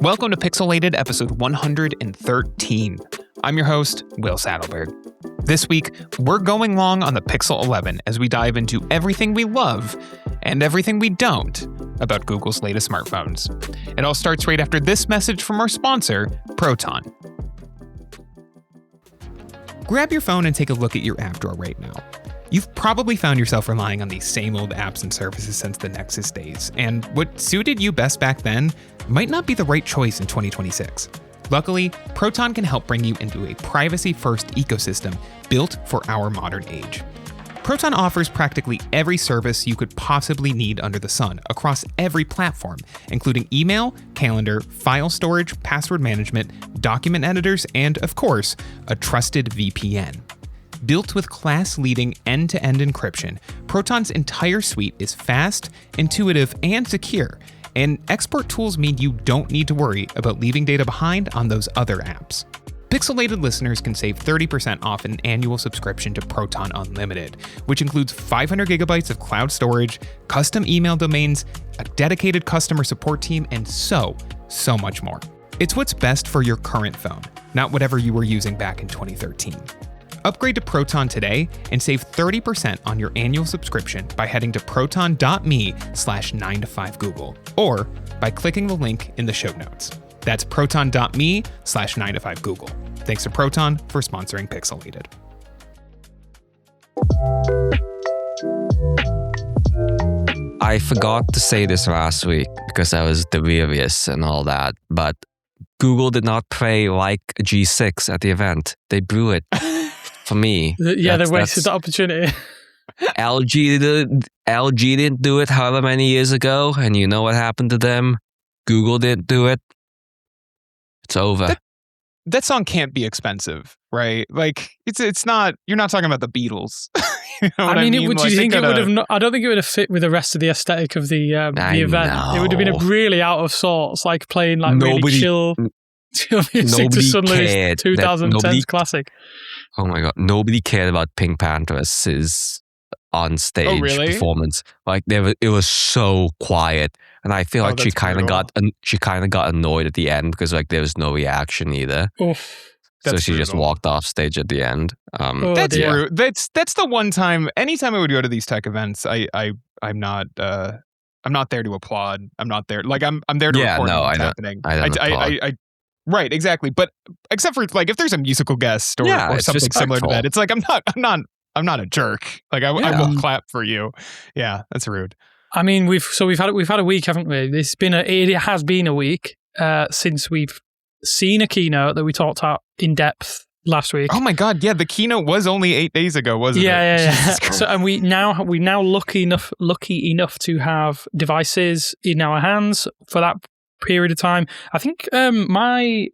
Welcome to Pixelated episode 113. I'm your host, Will Saddleberg. This week, we're going long on the Pixel 11 as we dive into everything we love and everything we don't about Google's latest smartphones. It all starts right after this message from our sponsor, Proton. Grab your phone and take a look at your app drawer right now. You've probably found yourself relying on these same old apps and services since the Nexus days, and what suited you best back then might not be the right choice in 2026. Luckily, Proton can help bring you into a privacy-first ecosystem built for our modern age. Proton offers practically every service you could possibly need under the sun across every platform, including email, calendar, file storage, password management, document editors, and, of course, a trusted VPN. Built with class-leading end-to-end encryption, Proton's entire suite is fast, intuitive, and secure, and export tools mean you don't need to worry about leaving data behind on those other apps. Pixelated listeners can save 30% off an annual subscription to Proton Unlimited, which includes 500 gigabytes of cloud storage, custom email domains, a dedicated customer support team, and so much more. It's what's best for your current phone, not whatever you were using back in 2013. Upgrade to Proton today and save 30% on your annual subscription by heading to proton.me/9to5google or by clicking the link in the show notes. That's proton.me/9to5google. Thanks to Proton for sponsoring Pixelated. I forgot to say this last week because I was delirious and all that, but Google did not play like a G6 at the event. They blew it. For me. Yeah, they wasted the opportunity. LG didn't do it however many years ago, and you know what happened to them? Google didn't do it. It's over. That song can't be expensive, right? Like, it's not, you're not talking about the Beatles. You know what I mean? Do you think it would have, I don't think it would have fit with the rest of the aesthetic of the event. Know. It would have been really out of sorts, like playing like really chill music to suddenly 2010s classic. Oh my god! Nobody cared about Pink Panther's on-stage performance. Like it was so quiet, and I feel like she kind of got annoyed at the end because like there was no reaction either. Oof, so she just walked off stage at the end. That's rude. That's the one time. Anytime I would go to these tech events, I'm not there to applaud. I'm not there. Like I'm there to report what's happening. I don't applaud. Right, exactly. But except for like if there's a musical guest or something similar to that, it's like I'm not a jerk. Like I will clap for you. Yeah, that's rude. I mean, we've had a week, haven't we? It has been a week since we've seen a keynote that we talked about in depth last week. Oh my god, yeah, the keynote was only 8 days ago, wasn't it? Yeah. So, and we're now lucky enough to have devices in our hands for that period of time. I think my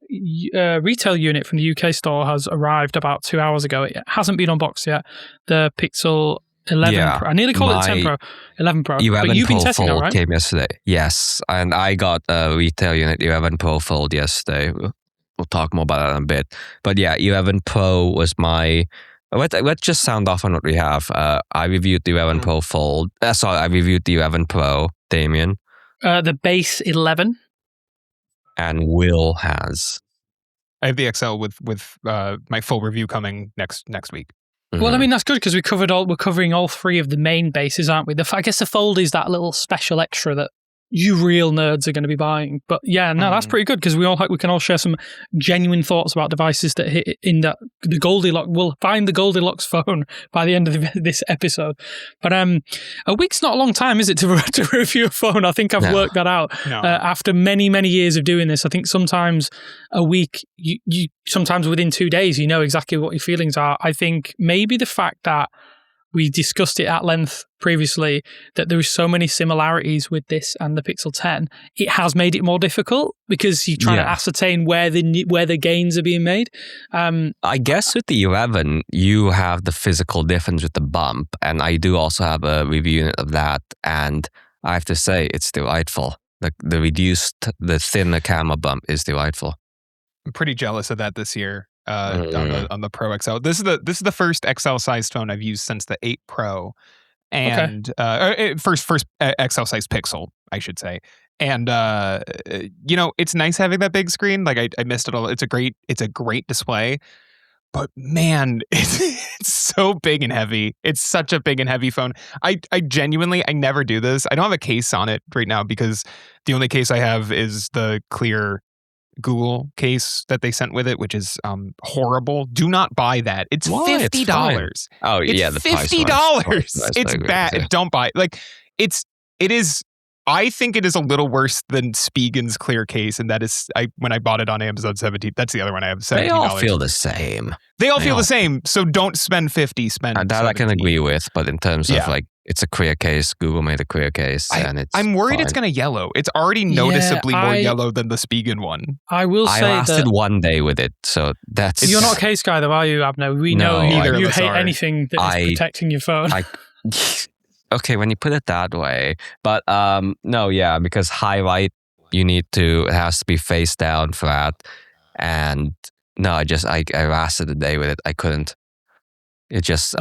retail unit from the UK store has arrived about 2 hours ago. It hasn't been unboxed yet. The Pixel 11 Pro. I nearly called it 10 Pro. 11 Pro. 11 but you've Pro been testing Fold it, right? came yesterday. Yes, and I got a retail unit 11 Pro Fold yesterday. We'll talk more about that in a bit. But yeah, 11 Pro was my... Let's just sound off on what we have. I reviewed the 11 Pro Fold. I reviewed the 11 Pro, Damien. The base 11. And Will has. I have the XL with my full review coming next week. Mm-hmm. Well, I mean that's good because we're covering all three of the main bases, aren't we? I guess the Fold is that little special extra that you real nerds are going to be buying. But yeah, no, that's pretty good because we can all share some genuine thoughts about devices that hit in the Goldilocks. We'll find the Goldilocks phone by the end of this episode. But a week's not a long time, is it, to review a phone? I think I've worked that out. No. After many years of doing this, I think sometimes a week, you sometimes within 2 days, you know exactly what your feelings are. I think maybe the fact that we discussed it at length previously, that there are so many similarities with this and the Pixel 10. It has made it more difficult because you're trying to ascertain where the gains are being made. I guess with the 11, you have the physical difference with the bump, and I do also have a review unit of that, and I have to say it's delightful. The thinner camera bump is delightful. I'm pretty jealous of that this year. On the Pro XL. This is the first XL sized phone I've used since the 8 Pro, and first XL sized Pixel, I should say. And it's nice having that big screen. Like I missed it all. It's a great display. But man, it's so big and heavy. It's such a big and heavy phone. I genuinely, I never do this. I don't have a case on it right now because the only case I have is the clear Google case that they sent with it, which is horrible. Do not buy that. It's $50. Oh it's yeah, the $50. It's bad. Too. Don't buy it. Like it is. I think it is a little worse than Spiegel's clear case, and that is when I bought it on Amazon 17. That's the other one I have. $17. They all feel the same. They all feel the same. So don't spend $50. Spend that 17. I can agree with, but in terms of like, it's a clear case. Google made a clear case, and I'm worried fine. it's going to yellow. It's already noticeably more yellow than the Spigen one. I will say I lasted 1 day with it, so that's. You're not a case guy, though, are you, Abner? We know you hate anything that is protecting your phone. Okay, when you put it that way, but because highlight it has to be face down flat, and I lasted a day with it. I couldn't. It just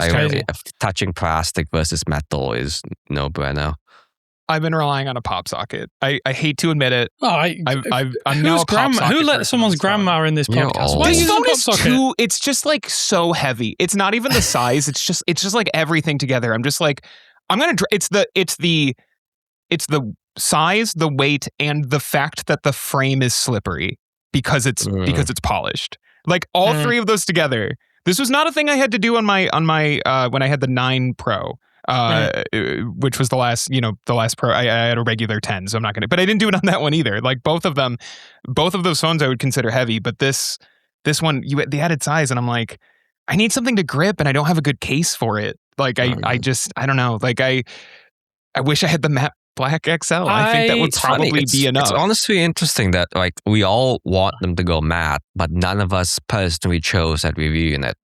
touching plastic versus metal is no bueno. I've been relying on a pop socket. I hate to admit it. I'm now a pop socket. Who let someone's grandma in this podcast? Why this phone is too. It's just like so heavy. It's not even the size. It's just like everything together. I'm just like. It's the size, the weight, and the fact that the frame is slippery because it's polished. Like all three of those together. This was not a thing I had to do on my when I had the 9 Pro, which was the last Pro. I had a regular 10, so I'm not gonna. But I didn't do it on that one either. Like both of those phones I would consider heavy, but this one the added size, and I'm like, I need something to grip, and I don't have a good case for it. Like I don't know. Like I wish I had the matte black XL. I think that would probably be enough. It's honestly interesting that like we all want them to go matte, but none of us personally chose that review unit.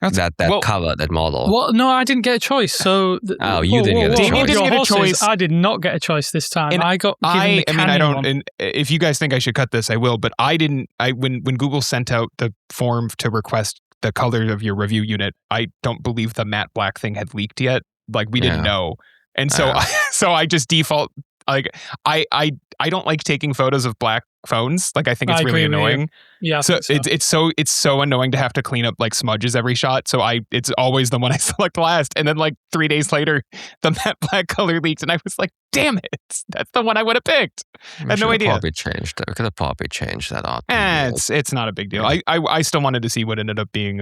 That color, that model. Well, no, I didn't get a choice. So you didn't get a choice. Damien didn't get a choice. I did not get a choice this time. And I got given the Canyon I don't. one. And if you guys think I should cut this, I will. But I didn't. When Google sent out the form to request the color of your review unit, I don't believe the matte black thing had leaked yet. Like we didn't know, and so I just default. Like I don't like taking photos of black phones. Like I think it's really annoying. Yeah. So it's so annoying to have to clean up like smudges every shot. So it's always the one I select last. And then like 3 days later, the matte black color leaked, and I was like, damn it, that's the one I would have picked. I had no idea. We could have probably changed that out. It's not a big deal. I still wanted to see what ended up being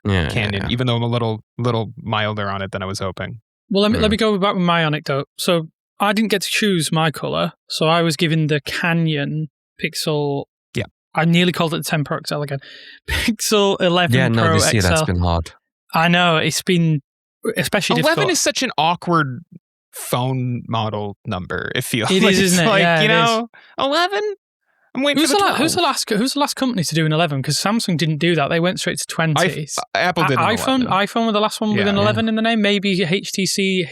Canyon, even though I'm a little milder on it than I was hoping. Well, let me go back with my anecdote. So I didn't get to choose my color, so I was given the Canyon Pixel. Yeah, I nearly called it the 10 Pro XL again. Pixel 11 Pro this XL. year that's been hard. I know it's been especially 11 difficult. is such an awkward phone model number. It feels it like is, isn't it? Like, yeah, 11. I'm waiting for the 12. Who's the last company to do an 11? Because Samsung didn't do that. They went straight to 20. Apple did an 11. iPhone were the last one with an 11 in the name. Maybe HTC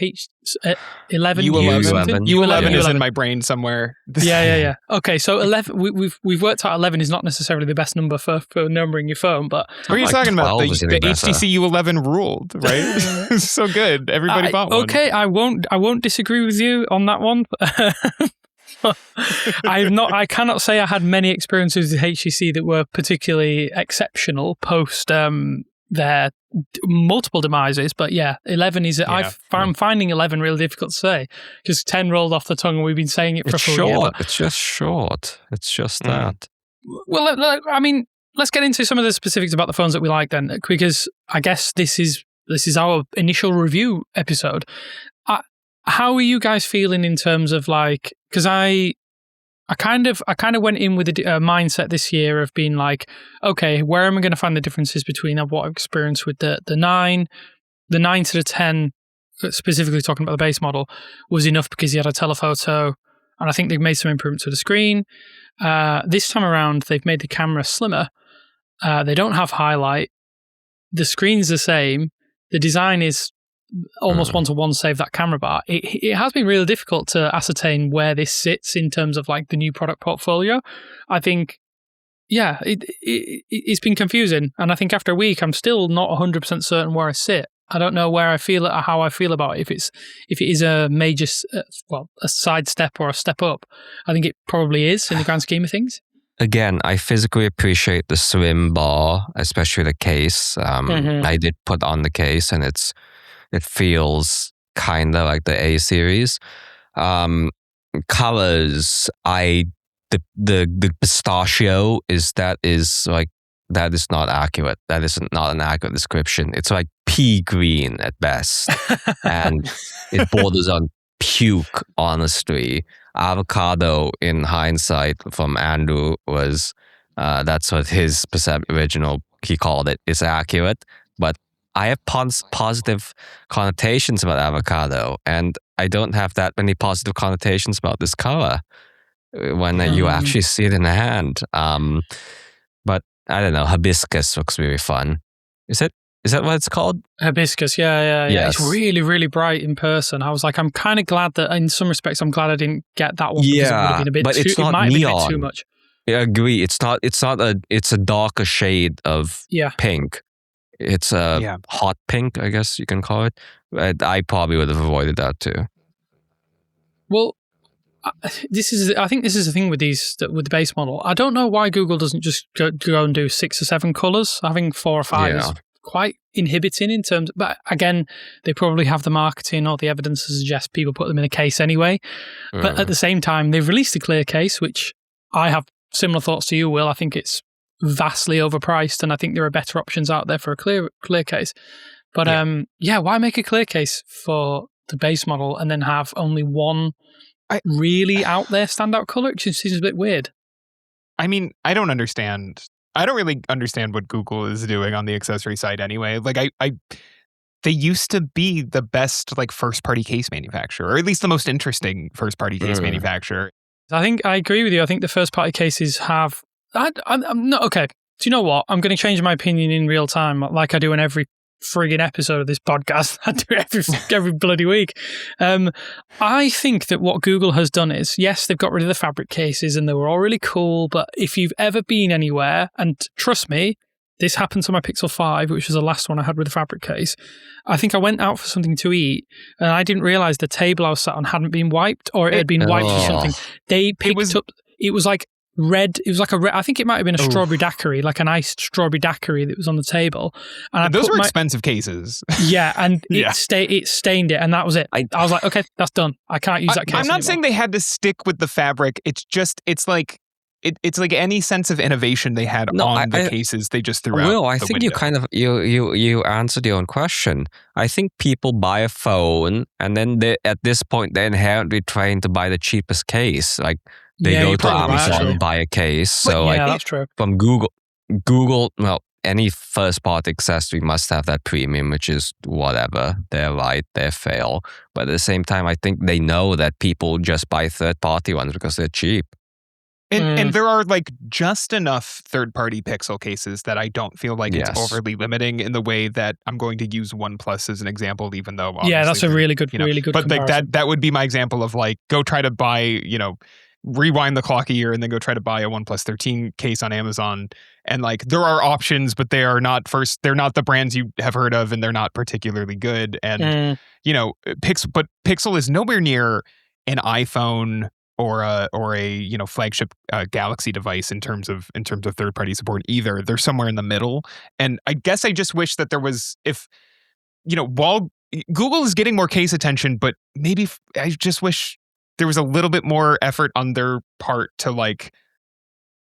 11. U11. U11 is in my brain somewhere. Yeah. Okay, so 11. We've worked out 11 is not necessarily the best number for numbering your phone, but what are you talking about? The HTC U11 ruled, right? It's so good. Everybody bought one. Okay, I won't disagree with you on that one. I cannot say I had many experiences with HTC that were particularly exceptional post their multiple demises, but 11 is. I'm finding 11 really difficult to say because 10 rolled off the tongue and we've been saying it for a full year. It's just short. It's just that. Well, I mean, let's get into some of the specifics about the phones that we like then, because I guess this is our initial review episode. How are you guys feeling in terms of like? Because I kind of went in with a mindset this year of being like, okay, where am I going to find the differences between what I've experienced with the 9 to the 10, specifically talking about the base model, was enough because you had a telephoto, and I think they've made some improvements to the screen. This time around, they've made the camera slimmer. They don't have highlight. The screen's the same. The design is almost one-to-one save that camera bar. It has been really difficult to ascertain where this sits in terms of like the new product portfolio. I think, it's been confusing. And I think after a week, I'm still not 100% certain where I sit. I don't know where I feel it or how I feel about it. If it is a major, a sidestep or a step up, I think it probably is in the grand scheme of things. Again, I physically appreciate the slim bar, especially the case. I did put on the case, and it feels kind of like the A series. Colors, the pistachio is not accurate. That is not an accurate description. It's like pea green at best, and it borders on puke. Honestly, avocado, in hindsight, from Andrew was that's what his original he called it, is accurate, but I have positive connotations about avocado, and I don't have that many positive connotations about this color when you actually see it in the hand. But I don't know, hibiscus looks really fun. Is that what it's called? Hibiscus, yeah. Yes. It's really, really bright in person. I was like, I'm kind of glad that, in some respects, I'm glad I didn't get that one. Because it would have been a bit but it's not it might neon. have been a bit too much. I agree. It's a darker shade of pink. It's a hot pink, I guess you can call it. I probably would have avoided that too. Well, I think this is the thing with the base model. I don't know why Google doesn't just go and do 6 or 7 colors. Having 4 or 5 is quite inhibiting in terms. But again, they probably have the marketing or the evidence to suggest people put them in a case anyway. But at the same time, they've released a clear case, which I have similar thoughts to you, Will. I think it's vastly overpriced, and I think there are better options out there for a clear case. But why make a clear case for the base model and then have only one really out there standout color? It just seems a bit weird. I mean, I don't really understand what Google is doing on the accessory side anyway. Like they used to be the best first party case manufacturer, or at least the most interesting first party case manufacturer. I think I agree with you. I think the first party cases have. I'm not okay. Do you know what? I'm going to change my opinion in real time, like I do in every frigging episode of this podcast. I do it every bloody week. I think that what Google has done is, yes, they've got rid of the fabric cases and they were all really cool, but if you've ever been anywhere, and trust me, this happened to my Pixel 5, which was the last one I had with the fabric case. I think I went out for something to eat and I didn't realize the table I was sat on hadn't been wiped, or it had been wiped or something. They picked up, it was like red. It was like I think it might have been a strawberry daiquiri, like an iced strawberry daiquiri that was on the table. And those were expensive cases. Yeah, and it stained it, and that was it. I was like, okay, that's done. I can't use that case I'm not anymore. saying they had to stick with the fabric. It's like any sense of innovation they had on the cases, they just threw out. Will, I think window. you answered your own question. I think people buy a phone, and then at this point they're inherently trying to buy the cheapest case. Like they go to Amazon and buy a case. So that's true. From Google, well, any first party accessory must have that premium, which is whatever. They're right, they fail. But at the same time, I think they know that people just buy third party ones because they're cheap. And there are just enough third-party Pixel cases that I don't feel like it's overly limiting in the way that I'm going to use OnePlus as an example, even though that's a really good, really good. But comparison. that would be my example of go try to buy, rewind the clock a year and then go try to buy a OnePlus 13 case on Amazon. And there are options, but they are not they're not the brands you have heard of, and they're not particularly good. And Pixel is nowhere near an iPhone or a flagship Galaxy device in terms of third party support either. They're somewhere in the middle, and I guess I just wish that there was, while Google is getting more case attention, but maybe I just wish there was a little bit more effort on their part to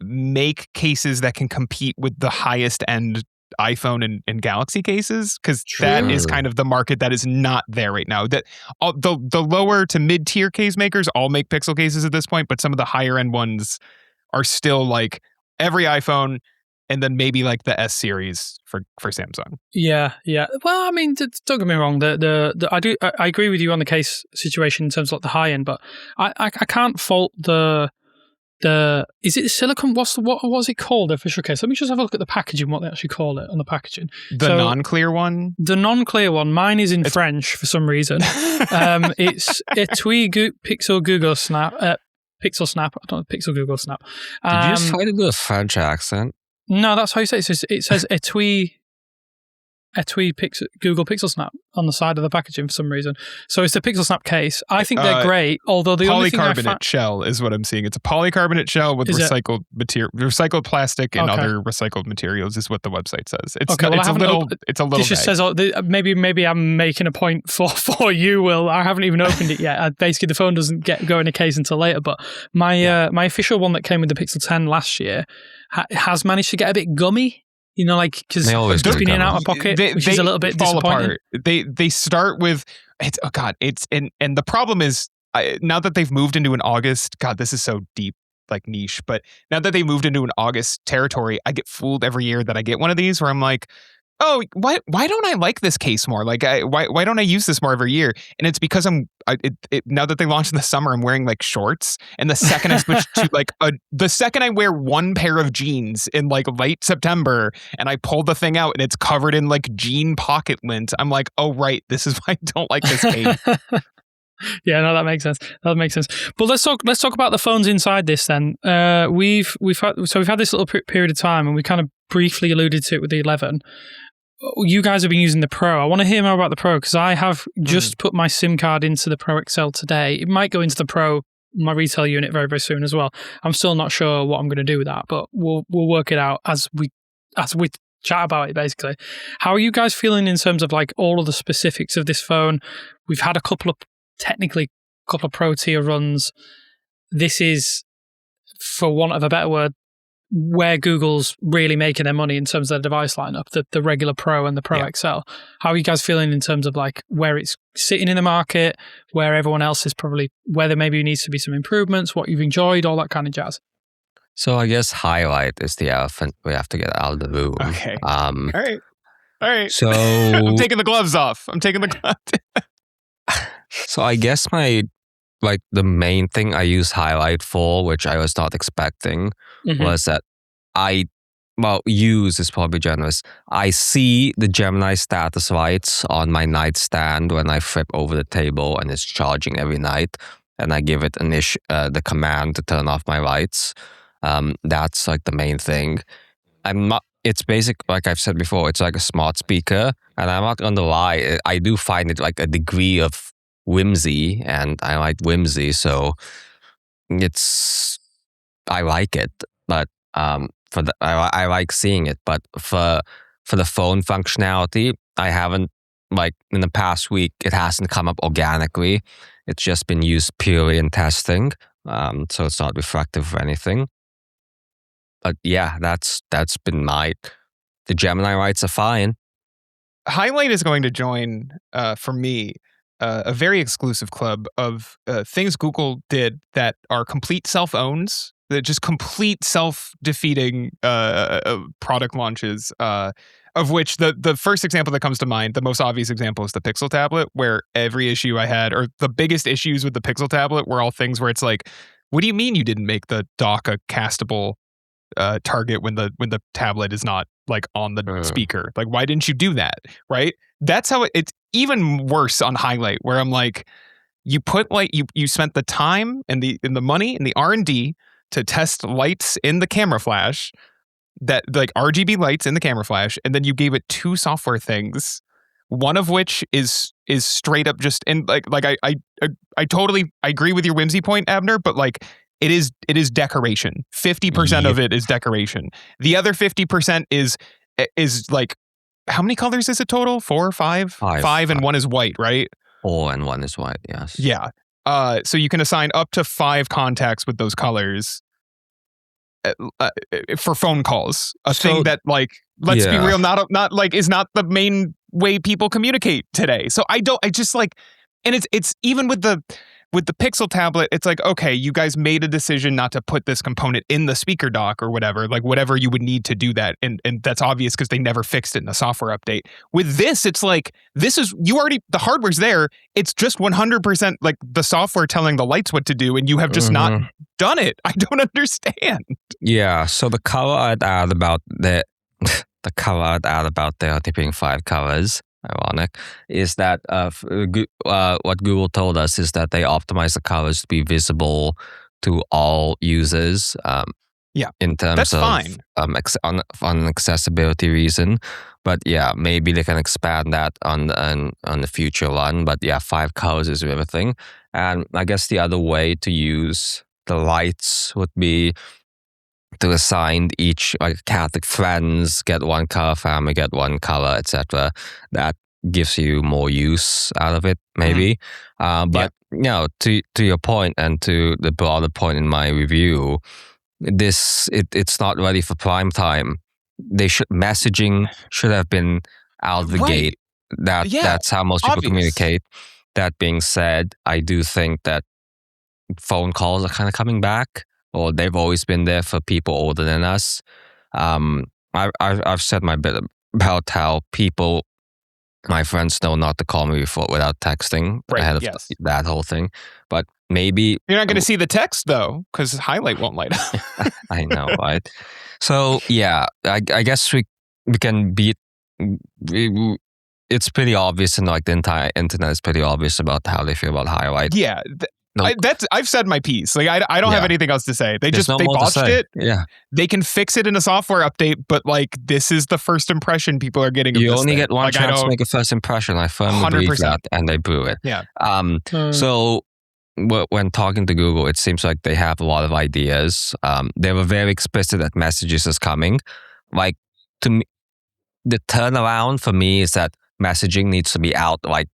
make cases that can compete with the highest end iPhone and Galaxy cases, because that is kind of the market that is not there right now. That the lower to mid tier case makers all make Pixel cases at this point, but some of the higher end ones are still every iPhone, and then maybe the S series for Samsung. Yeah. Well, I mean, don't get me wrong. I agree with you on the case situation in terms of the high end, but I can't fault the is it the silicone? What was it called? The official case. Let me just have a look at the packaging. What they actually call it on the packaging. The non-clear one. The non-clear one. Mine is in French for some reason. It's Etui Pixel Google Snap. Pixel Snap. I don't know. Pixel Google Snap. Did you just try to do a French accent? No, that's how you say it. It says Etui. etui Google Pixel Snap on the side of the packaging for some reason. So it's the Pixel Snap case. I think they're great, although the only thing polycarbonate shell is what I'm seeing. It's a polycarbonate shell with recycled material, recycled plastic and other recycled materials is what the website says. It's a little. This just says maybe I'm making a point for you, Will. I haven't even opened it yet. Basically, the phone doesn't go in a case until later. But my my official one that came with the Pixel 10 last year has managed to get a bit gummy. You know, like, because it's been in and out of pocket, which is a little bit disappointing. They start with, and the problem is, now that they've moved into an August, God, this is so deep, like niche, but now that they moved into an August territory, I get fooled every year that I get one of these where I'm like, oh, why don't I like this case more? Like, why don't I use this more every year? And it's because now that they launched in the summer, I'm wearing like shorts. And the second I switch to the second I wear one pair of jeans in like late September and I pull the thing out and it's covered in like jean pocket lint, I'm like, oh, right, this is why I don't like this case. Yeah, no, that makes sense. But let's talk about the phones inside this then. We've had this little period of time, and we kind of briefly alluded to it with the 11. You guys have been using the Pro. I want to hear more about the Pro because I have just put my SIM card into the Pro XL today. It might go into the Pro, my retail unit, very, very soon as well. I'm still not sure what I'm going to do with that, but we'll work it out as we chat about it, basically. How are you guys feeling in terms of like all of the specifics of this phone? We've had a couple of Pro tier runs. This is, for want of a better word, where Google's really making their money in terms of their device lineup, the regular Pro and the Pro XL. How are you guys feeling in terms of like where it's sitting in the market, where everyone else is probably, where there maybe needs to be some improvements, what you've enjoyed, all that kind of jazz? So I guess highlight is the elephant we have to get out of the room. Okay. All right. So I'm taking the gloves off. So I guess the main thing I use highlight for, which I was not expecting, was that use is probably generous. I see the Gemini status lights on my nightstand when I flip over the table and it's charging every night, and I give it the command to turn off my lights. That's like the main thing. It's basic, like I've said before, it's like a smart speaker, and I'm not gonna lie, I do find it like a degree of whimsy, and I like whimsy, so I like it, but I like seeing it. But for the phone functionality, I haven't, like in the past week, it hasn't come up organically. It's just been used purely in testing, so it's not reflective of anything. But yeah, that's been the Gemini lights are fine. Highlight is going to join, for me, a very exclusive club of things Google did that are complete self-owns, that just complete self-defeating product launches, of which the first example that comes to mind, the most obvious example, is the Pixel tablet, where every issue I had, or the biggest issues with the Pixel tablet, were all things where it's like, what do you mean you didn't make the dock a castable target when the tablet is not like on the speaker? Like, why didn't you do that? Right? That's how it's even worse on Highlight, where I'm like, you put like you spent the time and the money and the R&D to test lights in the camera flash, that like RGB lights in the camera flash, and then you gave it two software things, one of which is straight up just, and like I totally agree with your whimsy point, Abner, but like it is decoration. 50% of it is decoration. The other 50% is like, how many colors is it total? 4 or 5? 5 and one is white, right? 4 and one is white, yes. Yeah. So you can assign up to 5 contacts with those colors for phone calls. Thing that, like, let's be real, not like is not the main way people communicate today. So I just like, and it's even with the Pixel tablet, it's like, okay, you guys made a decision not to put this component in the speaker dock or whatever, like whatever you would need to do that. And that's obvious because they never fixed it in the software update. With this, it's like, the hardware's there. It's just 100% like the software telling the lights what to do, and you have just not done it. I don't understand. Yeah, so the color I'd add about the tipping 5 colors, ironic, is that what Google told us is that they optimize the colors to be visible to all users. in terms That's of fine. on an accessibility reason. But yeah, maybe they can expand that on the future one. But yeah, 5 colors is everything. And I guess the other way to use the lights would be to assign each like Catholic friends get 1 color, family get 1 color, etc. That gives you more use out of it, maybe. But to your point and to the broader point in my review, it's not ready for prime time. Messaging should have been out of the gate. That's how most people communicate. That being said, I do think that phone calls are kind of coming back, or they've always been there for people older than us. I've said my bit about how my friends know not to call me without texting ahead of that whole thing. But maybe you're not going to see the text though, because highlight won't light up. I know, right? So yeah, I guess we can beat. It's pretty obvious, and like the entire internet is pretty obvious about how they feel about highlight. Yeah. I've said my piece. Like I don't have anything else to say. They botched it. Yeah, they can fix it in a software update, but like this is the first impression people are getting. You only get one chance to make a first impression. I firmly believe that, and they blew it. Yeah. So when talking to Google, it seems like they have a lot of ideas. They were very explicit that messages is coming. Like to me, the turnaround for me is that messaging needs to be out like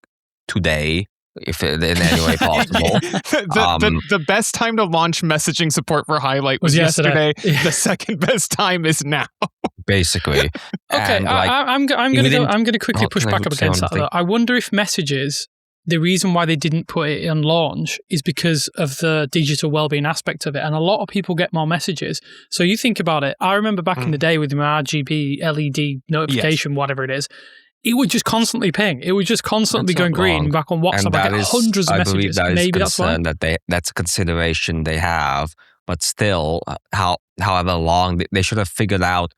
today, if in any way possible. The best time to launch messaging support for highlight was yesterday. The second best time is now. Basically. Okay, I'm gonna quickly push back up against that though. I wonder if messages, the reason why they didn't put it on launch is because of the digital wellbeing aspect of it, and a lot of people get more messages. So you think about it. I remember back in the day with my RGB LED notification, whatever it is. It would just constantly ping. It would just constantly be going green back on WhatsApp. I get hundreds of messages. Maybe that's why. That's a consideration they have, but still, however long they should have figured out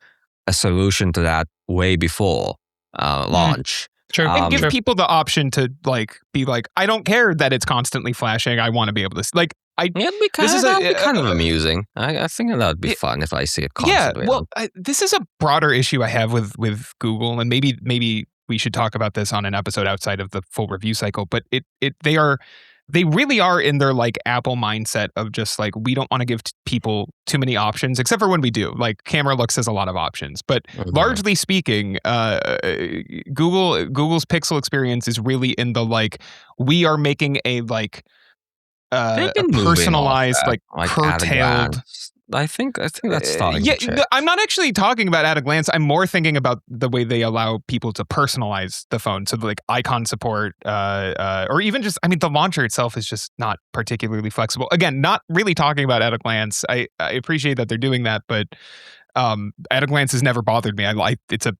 a solution to that way before launch. True. And give people the option to like be like, I don't care that it's constantly flashing. I want to be able to like. It'd be kind of amusing. I think that would be fun if I see it constantly. Yeah, well, this is a broader issue I have with Google, and maybe we should talk about this on an episode outside of the full review cycle. But they really are in their like Apple mindset of just like, we don't want to give people too many options, except for when we do. Like Camera Looks has a lot of options, but largely speaking, Google's Pixel experience is really in the like, we are making a like a personalized, like curtailed. I think that's starting to change. I'm not actually talking about at a glance. I'm more thinking about the way they allow people to personalize the phone. So like icon support, or even just, I mean, the launcher itself is just not particularly flexible. Again, not really talking about at a glance. I appreciate that they're doing that, but at a glance has never bothered me. It's a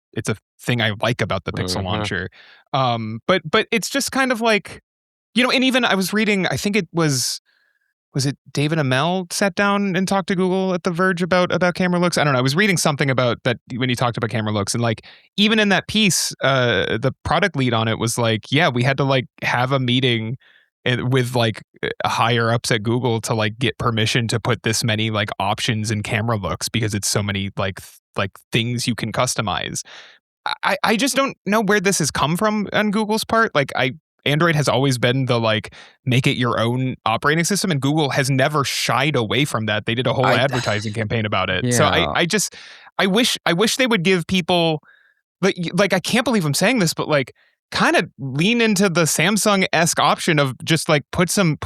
thing I like about the Pixel launcher. But it's just kind of like, you know, and even I was reading, I think it was it David Amell sat down and talked to Google at The Verge about Camera Looks? I don't know. I was reading something about that when he talked about Camera Looks, and like even in that piece, the product lead on it was like, yeah, we had to like have a meeting with like higher ups at Google to like get permission to put this many like options in Camera Looks because it's so many like things you can customize. I just don't know where this has come from on Google's part. Like Android has always been the like make it your own operating system, and Google has never shied away from that. They did a whole advertising campaign about it. Yeah. So I wish they would give people like I can't believe I'm saying this, but like kind of lean into the Samsung-esque option of just like put some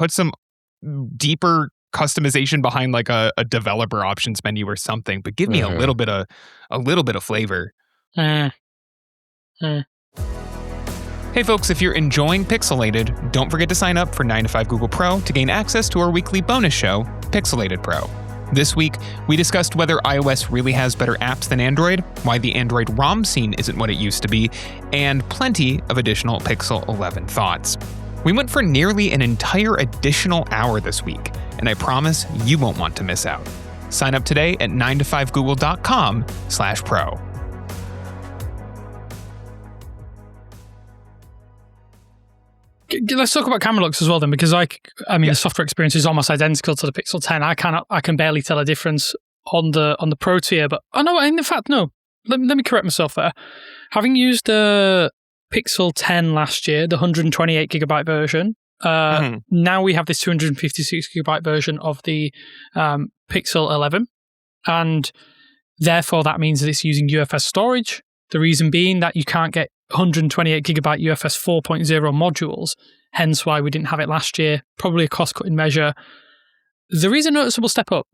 deeper customization behind like a developer options menu or something, but give me a little bit of flavor. Hey folks, if you're enjoying Pixelated, don't forget to sign up for 9 to 5 Google Pro to gain access to our weekly bonus show, Pixelated Pro. This week, we discussed whether iOS really has better apps than Android, why the Android ROM scene isn't what it used to be, and plenty of additional Pixel 11 thoughts. We went for nearly an entire additional hour this week, and I promise you won't want to miss out. Sign up today at 9to5google.com/pro. Let's talk about Camera Looks as well then, because the software experience is almost identical to the Pixel 10. I can barely tell a difference on the Pro tier, but in fact, no. Let me correct myself there. Having used the Pixel 10 last year, the 128 gigabyte version, now we have this 256 gigabyte version of the Pixel 11, and therefore that means that it's using UFS storage. The reason being that you can't get 128 gigabyte UFS 4.0 modules, hence why we didn't have it last year. Probably a cost-cutting measure. There is a noticeable step up.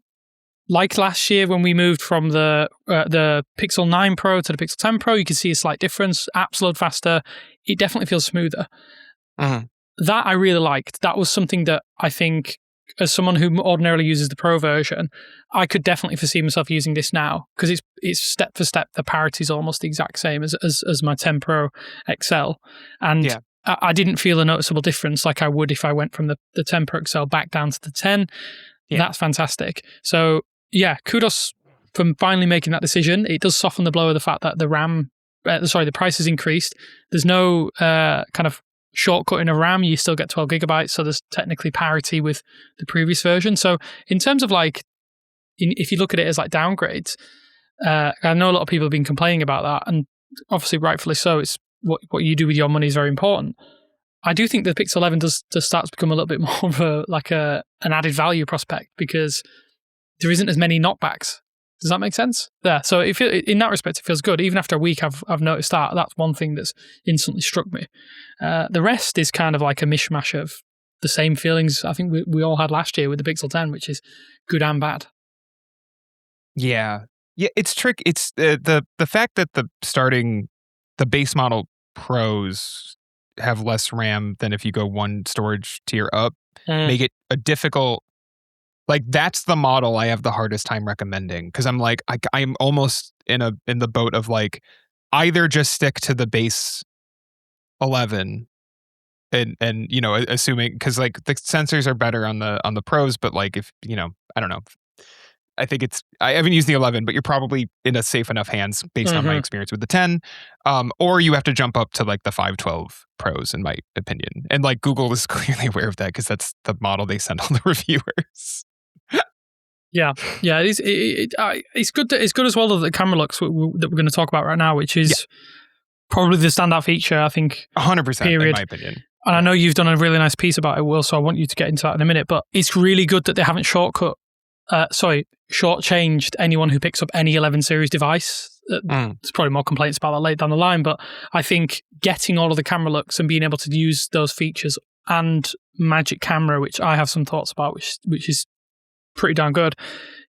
Like last year when we moved from the Pixel 9 Pro to the Pixel 10 Pro, you can see a slight difference. Apps load faster. It definitely feels smoother. That I really liked. That was something that I think, as someone who ordinarily uses the Pro version, I could definitely foresee myself using this now, because it's step for step. The parity is almost the exact same as my 10 Pro XL. And I didn't feel a noticeable difference like I would if I went from the 10 Pro XL back down to the 10. Yeah. That's fantastic. So, yeah, kudos for finally making that decision. It does soften the blow of the fact that the price has increased. There's no kind of shortcut in a RAM. You still get 12 gigabytes, so there's technically parity with the previous version. So in terms of if you look at it as downgrades, I know a lot of people have been complaining about that, and obviously rightfully so. It's what you do with your money is very important. I do think the Pixel 11 does start to become a little bit more of an added value prospect, because there isn't as many knockbacks. Does that make sense? Yeah. So in that respect, it feels good. Even after a week, I've noticed that. That's one thing that's instantly struck me. The rest is kind of like a mishmash of the same feelings I think we all had last year with the Pixel 10, which is good and bad. Yeah. It's tricky. It's the fact that the base model Pros have less RAM than if you go one storage tier up, make it a difficult. That's the model I have the hardest time recommending, because I'm I'm almost in the boat of either just stick to the base 11 and assuming, because the sensors are better on the Pros, but if I don't know, I think I haven't used the 11, but you're probably in a safe enough hands based on my experience with the 10, or you have to jump up to the 512 Pros, in my opinion, and Google is clearly aware of that because that's the model they send all the reviewers. Yeah, it's good. It's good as well that the camera looks that we're going to talk about right now, which is probably the standout feature, I think. 100%, in my opinion. And I know you've done a really nice piece about it, Will, so I want you to get into that in a minute. But it's really good that they haven't shortchanged anyone who picks up any 11 series device. There's probably more complaints about that later down the line, but I think getting all of the camera looks and being able to use those features and Magic Camera, which I have some thoughts about, which is pretty darn good,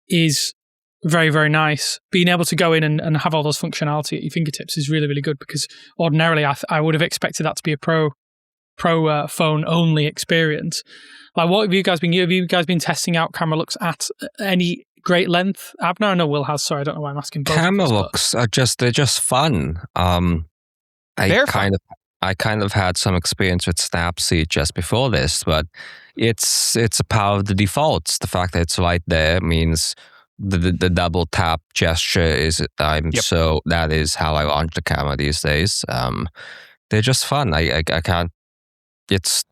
is very, very nice. Being able to go in and have all those functionality at your fingertips is really, really good, because ordinarily I would have expected that to be a pro phone only experience. What have you guys been? Have you guys been testing out camera looks at any great length? Abner, I know Will has. Sorry, I don't know why I'm asking both. Camera looks are just fun. I kind of had some experience with Snapseed just before this, but it's a power of the defaults. The fact that it's right there means the double tap gesture is so that is how I launch the camera these days. They're just fun. I can't. It's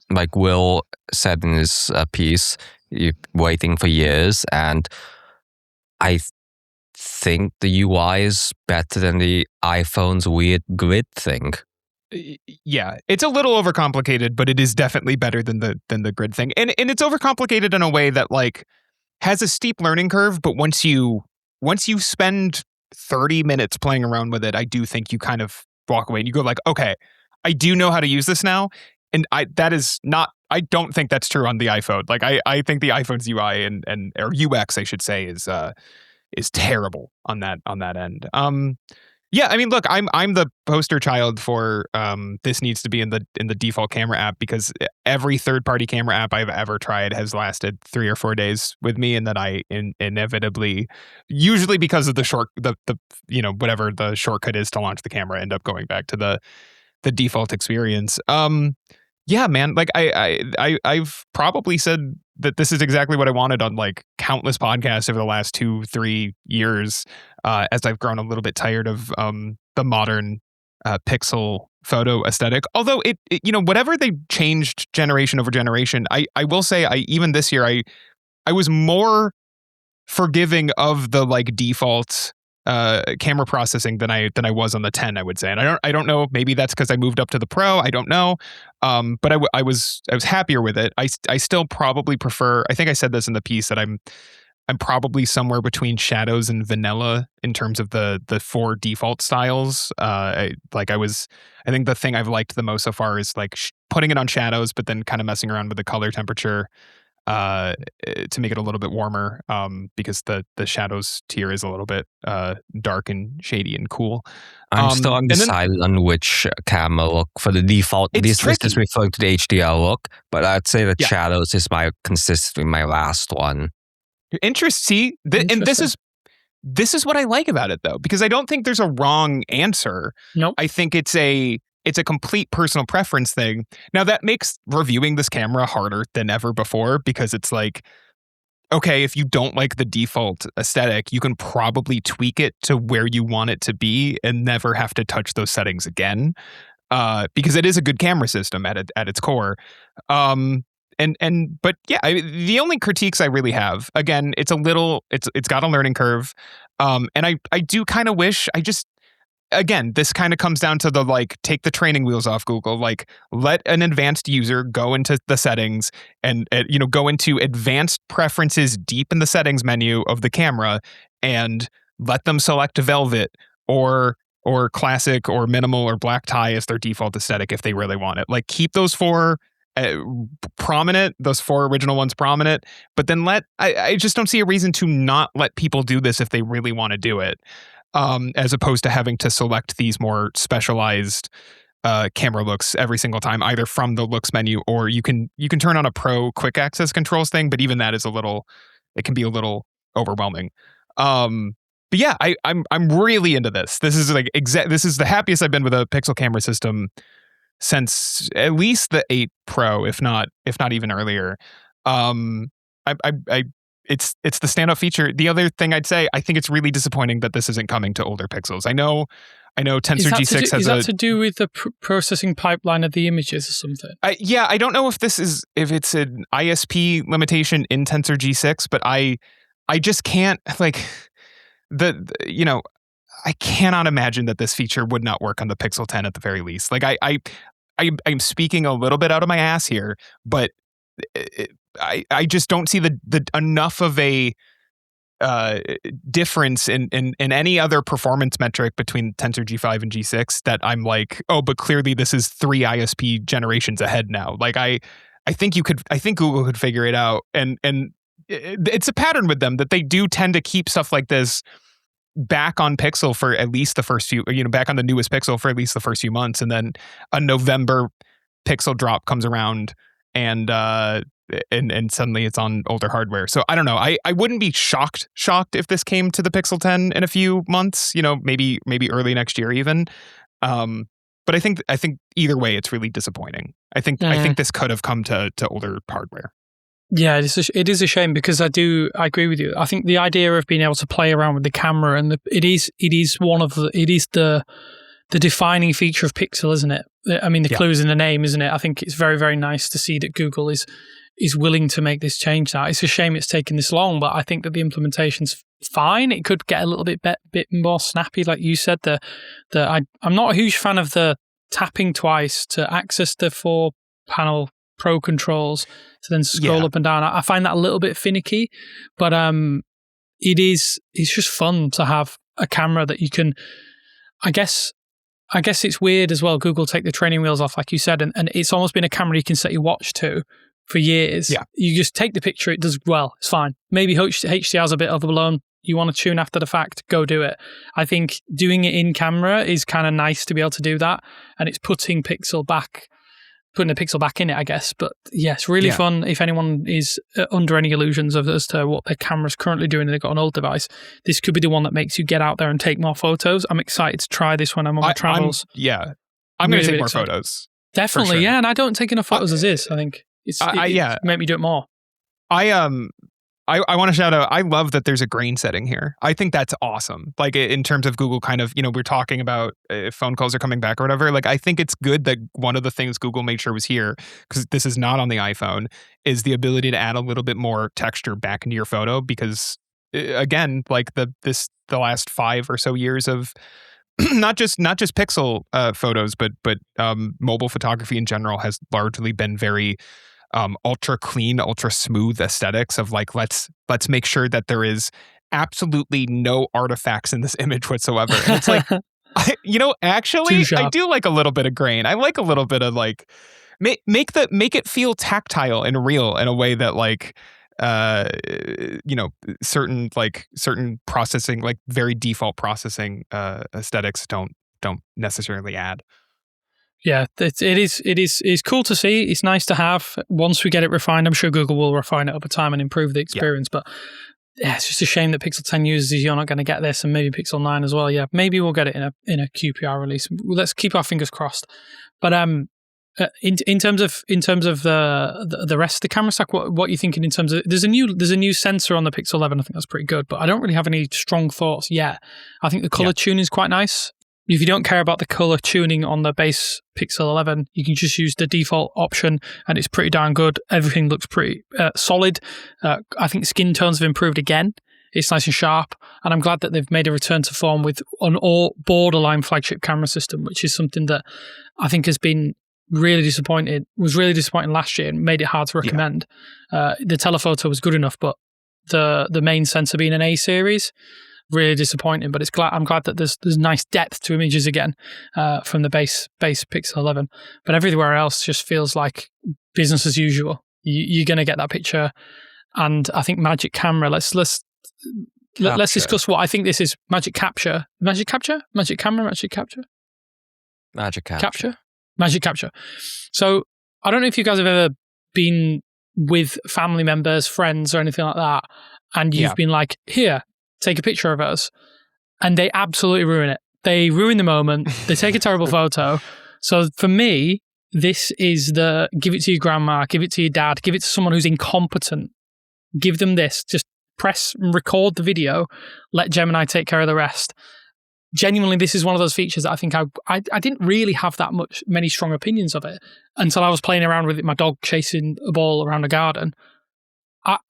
like Will said in his piece, you're waiting for years, and I think the UI is better than the iPhone's weird grid thing. Yeah, it's a little overcomplicated, but it is definitely better than the grid thing. And it's overcomplicated in a way that has a steep learning curve, but once you spend 30 minutes playing around with it, I do think you kind of walk away and you go okay, I do know how to use this now. And I don't think that's true on the iPhone. I think the iPhone's UI or UX, I should say, is terrible on that end. Yeah, I mean, look, I'm the poster child for this needs to be in the default camera app, because every third-party camera app I've ever tried has lasted 3 or 4 days with me, and then I inevitably, usually because of the whatever the shortcut is to launch the camera, end up going back to the default experience. Yeah, man, I've probably said that this is exactly what I wanted on countless podcasts over the last 2-3 years, as I've grown a little bit tired of the modern pixel photo aesthetic. Although it whatever they changed generation over generation, I will say even this year I was more forgiving of the like default camera processing than I was on the 10, I would say. And I don't know, maybe that's because I moved up to the Pro. I don't know. But I was happier with it. I still probably prefer, I think I said this in the piece, that I'm probably somewhere between shadows and vanilla in terms of the 4 default styles. I think the thing I've liked the most so far is like putting it on shadows, but then kind of messing around with the color temperature to make it a little bit warmer, because the shadows tier is a little bit dark and shady and cool. I'm still undecided on which camera look for the default. This is referring to the HDR look, but I'd say that shadows is consistently my last one. And this is what I like about it, though, because I don't think there's a wrong answer. Nope. I think it's a complete personal preference thing. Now, that makes reviewing this camera harder than ever before, because it's like, okay, if you don't like the default aesthetic, you can probably tweak it to where you want it to be and never have to touch those settings again, because it is a good camera system at its core. But yeah, the only critiques I really have, again, it's got a learning curve, and I do kind of wish again, this kind of comes down to the like, take the training wheels off Google, like let an advanced user go into the settings and go into advanced preferences deep in the settings menu of the camera and let them select velvet or classic or minimal or black tie as their default aesthetic if they really want it. Like, keep those 4 prominent, those 4 original ones prominent, but then I just don't see a reason to not let people do this if they really want to do it, as opposed to having to select these more specialized camera looks every single time, either from the looks menu or you can turn on a Pro quick access controls thing, but even that is it can be a little overwhelming. But yeah, I'm really into this. This is like this is the happiest I've been with a Pixel camera system since at least the 8 Pro, if not even earlier. It's the standout feature. The other thing I'd say, I think it's really disappointing that this isn't coming to older Pixels. I know Tensor G6 has is that to do with the processing pipeline of the images or something? Yeah, I don't know if it's an ISP limitation in Tensor G6, but I just can't, like, I cannot imagine that this feature would not work on the Pixel 10 at the very least. Like, I'm speaking a little bit out of my ass here, but I just don't see the enough of a difference in any other performance metric between Tensor G5 and G6 that I'm like, oh, but clearly this is 3 ISP generations ahead now. Like, I think Google could figure it out, and it's a pattern with them that they do tend to keep stuff like this back on Pixel for at least the first few, back on the newest Pixel for at least the first few months, and then a November Pixel drop comes around and suddenly it's on older hardware. So I don't know. I wouldn't be shocked if this came to the Pixel 10 in a few months, maybe early next year even. But I think either way it's really disappointing. I think this could have come to older hardware. Yeah, it is a shame, because I agree with you. I think the idea of being able to play around with the camera and it is the defining feature of Pixel, isn't it? I mean, the clue is in the name, isn't it? I think it's very, very nice to see that Google is willing to make this change now. It's a shame it's taken this long, but I think that the implementation's fine. It could get a little bit more snappy, like you said. I'm not a huge fan of the tapping twice to access the 4-panel Pro controls to then scroll up and down. I find that a little bit finicky, but it's just fun to have a camera that you can. I guess it's weird as well. Google take the training wheels off, like you said, and it's almost been a camera you can set your watch to for years. Yeah. You just take the picture, it does well, it's fine. Maybe HDR's a bit overblown. You want to tune after the fact, go do it. I think doing it in camera is kind of nice to be able to do that, and it's putting the Pixel back in it, I guess. But yeah, it's really fun. If anyone is under any illusions as to what their camera's currently doing and they've got an old device, this could be the one that makes you get out there and take more photos. I'm excited to try this when I'm on my travels. I'm going to take more photos. Definitely, sure. Yeah, and I don't take enough photos as is. I think it's make me do it more. I want to shout out, I love that there's a grain setting here. I think that's awesome. Like, in terms of Google kind of, we're talking about if phone calls are coming back or whatever. Like, I think it's good that one of the things Google made sure was here, because this is not on the iPhone, is the ability to add a little bit more texture back into your photo, because again, like the last 5 or so years of not just pixel photos, but mobile photography in general has largely been very ultra clean, ultra smooth aesthetics of like, let's make sure that there is absolutely no artifacts in this image whatsoever. And it's like, actually, I do like a little bit of grain. I like a little bit of like, make it feel tactile and real in a way that like, certain processing, like very default processing aesthetics don't necessarily add. Yeah, it is cool to see. It's nice to have. Once we get it refined, I'm sure Google will refine it over time and improve the experience. Yeah. But yeah, it's just a shame that Pixel 10 users, you're not going to get this, and maybe Pixel 9 as well. Yeah, maybe we'll get it in a QPR release. Let's keep our fingers crossed. But in terms of the rest of the camera stack, what are you thinking in terms of there's a new sensor on the Pixel 11. I think that's pretty good, but I don't really have any strong thoughts yet. I think the color tuning is quite nice. If you don't care about the color tuning on the base Pixel 11, you can just use the default option and it's pretty darn good. Everything looks pretty solid. I think skin tones have improved again. It's nice and sharp, and I'm glad that they've made a return to form with an all borderline flagship camera system, which is something that I think has been really disappointing last year and made it hard to recommend. The telephoto was good enough, but the main sensor being an A series, really disappointing. But I'm glad that there's nice depth to images again from the base Pixel 11. But everywhere else just feels like business as usual. You're going to get that picture, and I think Magic Camera. Let's discuss what I think this is. Magic Capture, Magic Capture, Magic Camera, Magic Capture, Magic Capture. Magic Capture. So I don't know if you guys have ever been with family members, friends, or anything like that, and you've been like, here, take a picture of us, and they absolutely ruin it. They ruin the moment. They take a terrible photo. So for me, this is the give it to your grandma, give it to your dad, give it to someone who's incompetent. Give them this. Just press and record the video. Let Gemini take care of the rest. Genuinely, this is one of those features that I think I didn't really have many strong opinions of it until I was playing around with it, my dog chasing a ball around a garden.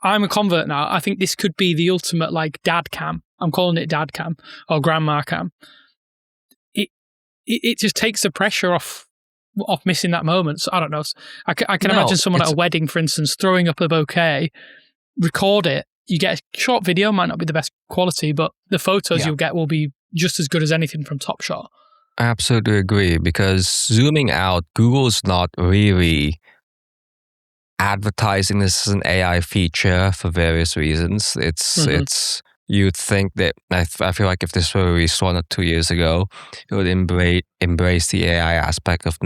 I'm a convert now. I think this could be the ultimate like dad cam. I'm calling it dad cam or grandma cam. It just takes the pressure off missing that moment. So I don't know. I can imagine someone at a wedding, for instance, throwing up a bouquet, record it. You get a short video, might not be the best quality, but the photos you'll get will be just as good as anything from Top Shot. I absolutely agree, because zooming out, Google's not really advertising this as an AI feature for various reasons. It's you'd think that I feel like if this were released 1 or 2 years ago, it would embrace the AI aspect of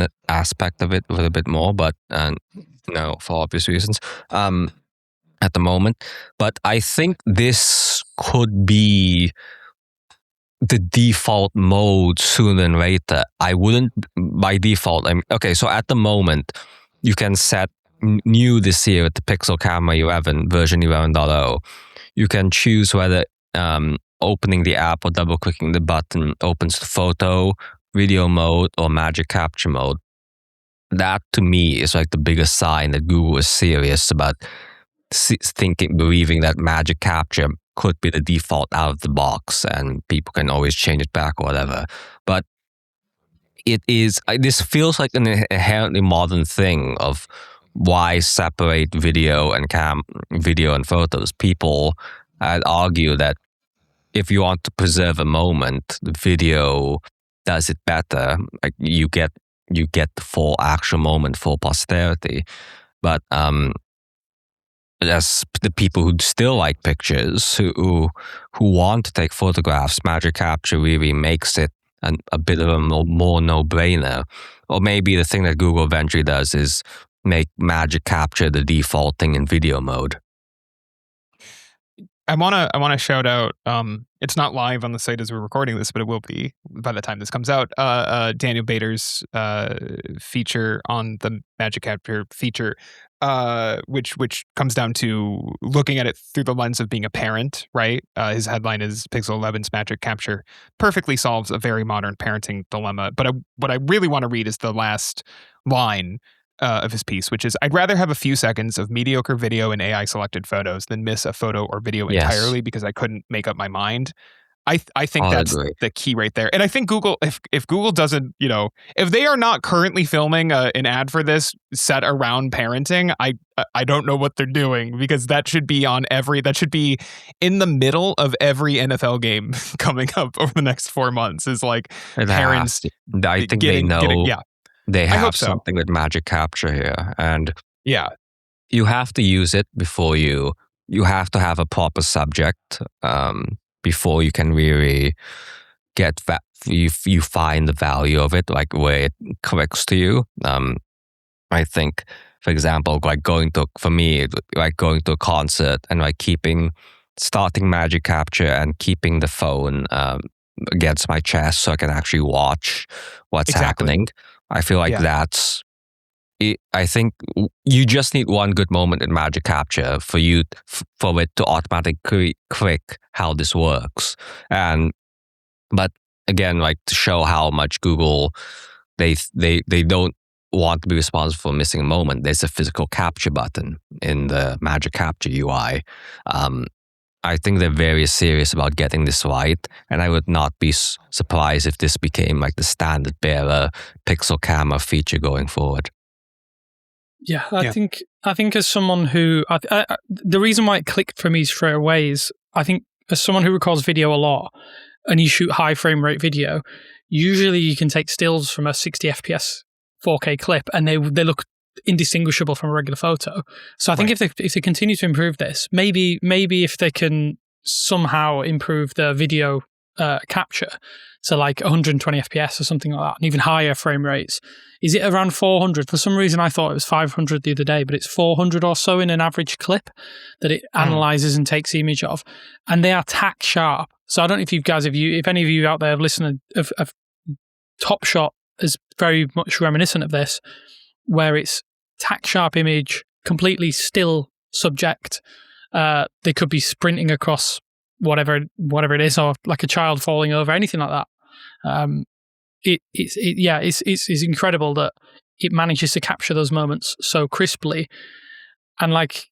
it a little bit more, but no, for obvious reasons. At the moment, but I think this could be the default mode sooner than later. I wouldn't by default. So at the moment, you can set new this year with the Pixel Camera 11 version 11.0. You can choose whether opening the app or double clicking the button opens the photo, video mode, or Magic Capture mode. That to me is like the biggest sign that Google is serious about believing that Magic Capture could be the default out of the box, and people can always change it back or whatever. But this feels like an inherently modern thing of why separate video and photos. People, I'd argue that if you want to preserve a moment, the video does it better. Like you get the full actual moment for posterity. But as the people who still like pictures, who want to take photographs, Magic Capture really makes it a bit of a more no-brainer. Or maybe the thing that Google eventually does is make Magic Capture the default thing in video mode. I wanna shout out. It's not live on the site as we're recording this, but it will be by the time this comes out. Daniel Bader's feature on the Magic Capture feature, which comes down to looking at it through the lens of being a parent, right? His headline is Pixel 11's Magic Capture perfectly solves a very modern parenting dilemma. But what I really want to read is the last line. of his piece, which is I'd rather have a few seconds of mediocre video and AI selected photos than miss a photo or video entirely because I couldn't make up my mind. I think that's the key right there. And I think Google, if Google doesn't, if they are not currently filming an ad for this set around parenting, I don't know what they're doing, because that should be in the middle of every NFL game coming up over the next 4 months, is like parents. I think they know they have something with magic capture here. And you have to use it before you have to have a proper subject. Before you can really get that, you find the value of it, like where it clicks to you. I think, for example, going to a concert and starting magic capture and keeping the phone against my chest so I can actually watch what's happening. I feel like that's. I think you just need one good moment in magic capture for it to automatically click how this works. But again, like, to show how much Google they don't want to be responsible for missing a moment, there's a physical capture button in the magic capture UI. I think they're very serious about getting this right, and I would not be surprised if this became like the standard bearer pixel camera feature going forward. Yeah, I think as someone who the reason why it clicked for me straight away is, I think as someone who records video a lot and you shoot high frame rate video, usually you can take stills from a 60 FPS 4K clip and they look indistinguishable from a regular photo. So I think if they continue to improve this, maybe if they can somehow improve the video capture to like 120 FPS or something like that, and even higher frame rates. Is it around 400? For some reason, I thought it was 500 the other day, but it's 400 or so in an average clip that it analyzes and takes the image of, and they are tack sharp. So I don't know if any of you out there have listened, of Top Shot is very much reminiscent of this, where it's tack sharp image, completely still subject. They could be sprinting across whatever it is, or like a child falling over, anything like that. It's incredible that it manages to capture those moments so crisply. And like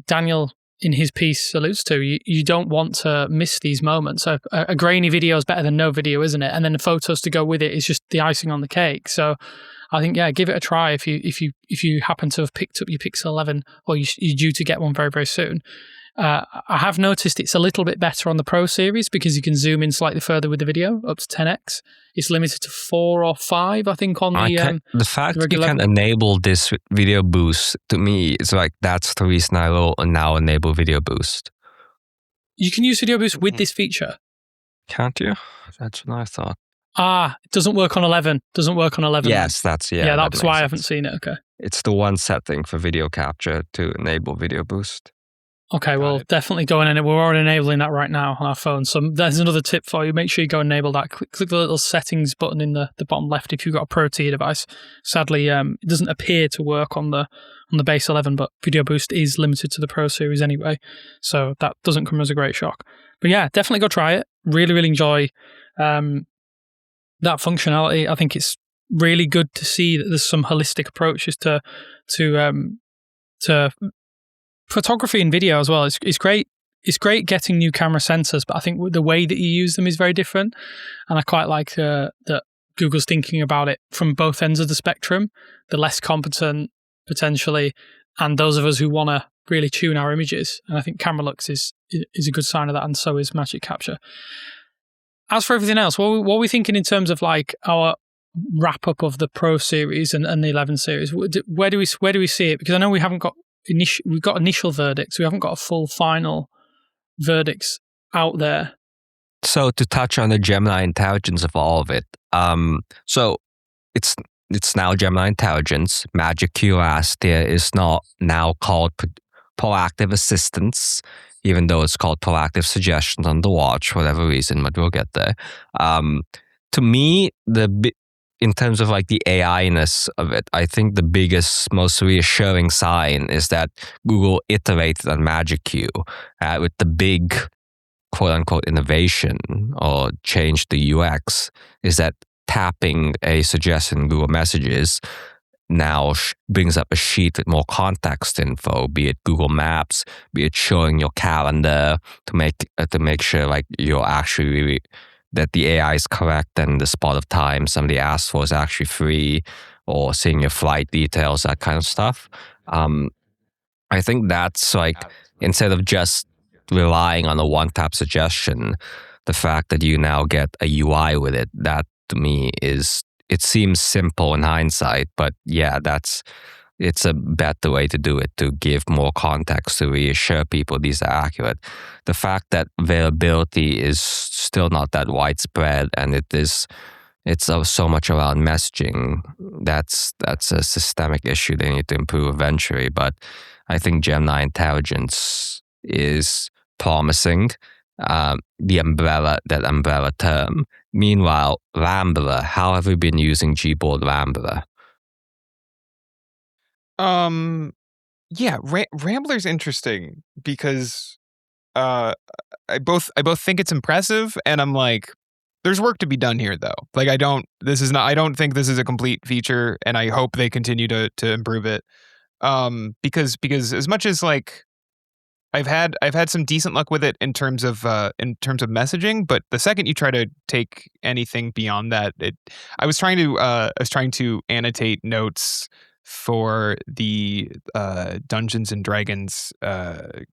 Daniel in his piece alludes to, you don't want to miss these moments. A grainy video is better than no video, isn't it? And then the photos to go with it is just the icing on the cake. So I think, give it a try if you happen to have picked up your Pixel 11, or you're due to get one very, very soon. I have noticed it's a little bit better on the Pro series because you can zoom in slightly further with the video, up to 10x. It's limited to 4 or 5, I think, on the fact that you can enable this video boost, to me, it's like that's the reason I will now enable video boost. You can use video boost with this feature. Can't you? That's what I thought. It doesn't work on 11. Yes, that's Yeah, that's why I haven't seen it. Okay. It's the one setting for video capture to enable video boost. Okay, definitely go and we're already enabling that right now on our phone. So there's another tip for you. Make sure you go and enable that. Click the little settings button in the bottom left if you've got a Pro tier device. Sadly, it doesn't appear to work on the base 11, but Video Boost is limited to the Pro series anyway. So that doesn't come as a great shock. But yeah, definitely go try it. Really, really enjoy that functionality. I think it's really good to see that there's some holistic approaches to photography and video as well. It's great. It's great getting new camera sensors, but I think the way that you use them is very different. And I quite like that Google's thinking about it from both ends of the spectrum, the less competent potentially, and those of us who want to really tune our images. And I think Camera Lux is a good sign of that, and so is Magic Capture. As for everything else, what are we thinking in terms of like our wrap up of the Pro series and the 11 series? Where do we see it? Because I know we've got initial verdicts. We haven't got a full final verdicts out there. So to touch on the Gemini intelligence of all of it, so it's now Gemini intelligence. Magic Curiosity is not now called proactive assistance, even though it's called proactive suggestions on the watch for whatever reason, but we'll get there. To me, in terms of like the AI-ness of it, I think the biggest, most reassuring sign is that Google iterated on Magic Q with the big quote-unquote innovation or change the UX is that tapping a suggestion in Google Messages now brings up a sheet with more context info, be it Google Maps, be it showing your calendar to make sure like you're actually that the AI is correct and the spot of time somebody asked for is actually free, or seeing your flight details, that kind of stuff. I think that's like, instead of just relying on a one-tap suggestion, the fact that you now get a UI with it, that to me it seems simple in hindsight, but yeah, it's a better way to do it, to give more context, to reassure people these are accurate. The fact that availability is still not that widespread, and it's so much around messaging, that's a systemic issue they need to improve eventually. But I think Gemini intelligence is promising. The umbrella term. Meanwhile, Rambler, how have we been using Gboard Rambler? Yeah, Rambler's interesting because I both think it's impressive, and I'm like, there's work to be done here though. Like I don't think this is a complete feature, and I hope they continue to improve it. Because as much as like I've had some decent luck with it in terms of messaging, but the second you try to take anything beyond that, I was trying to annotate notes for the Dungeons and Dragons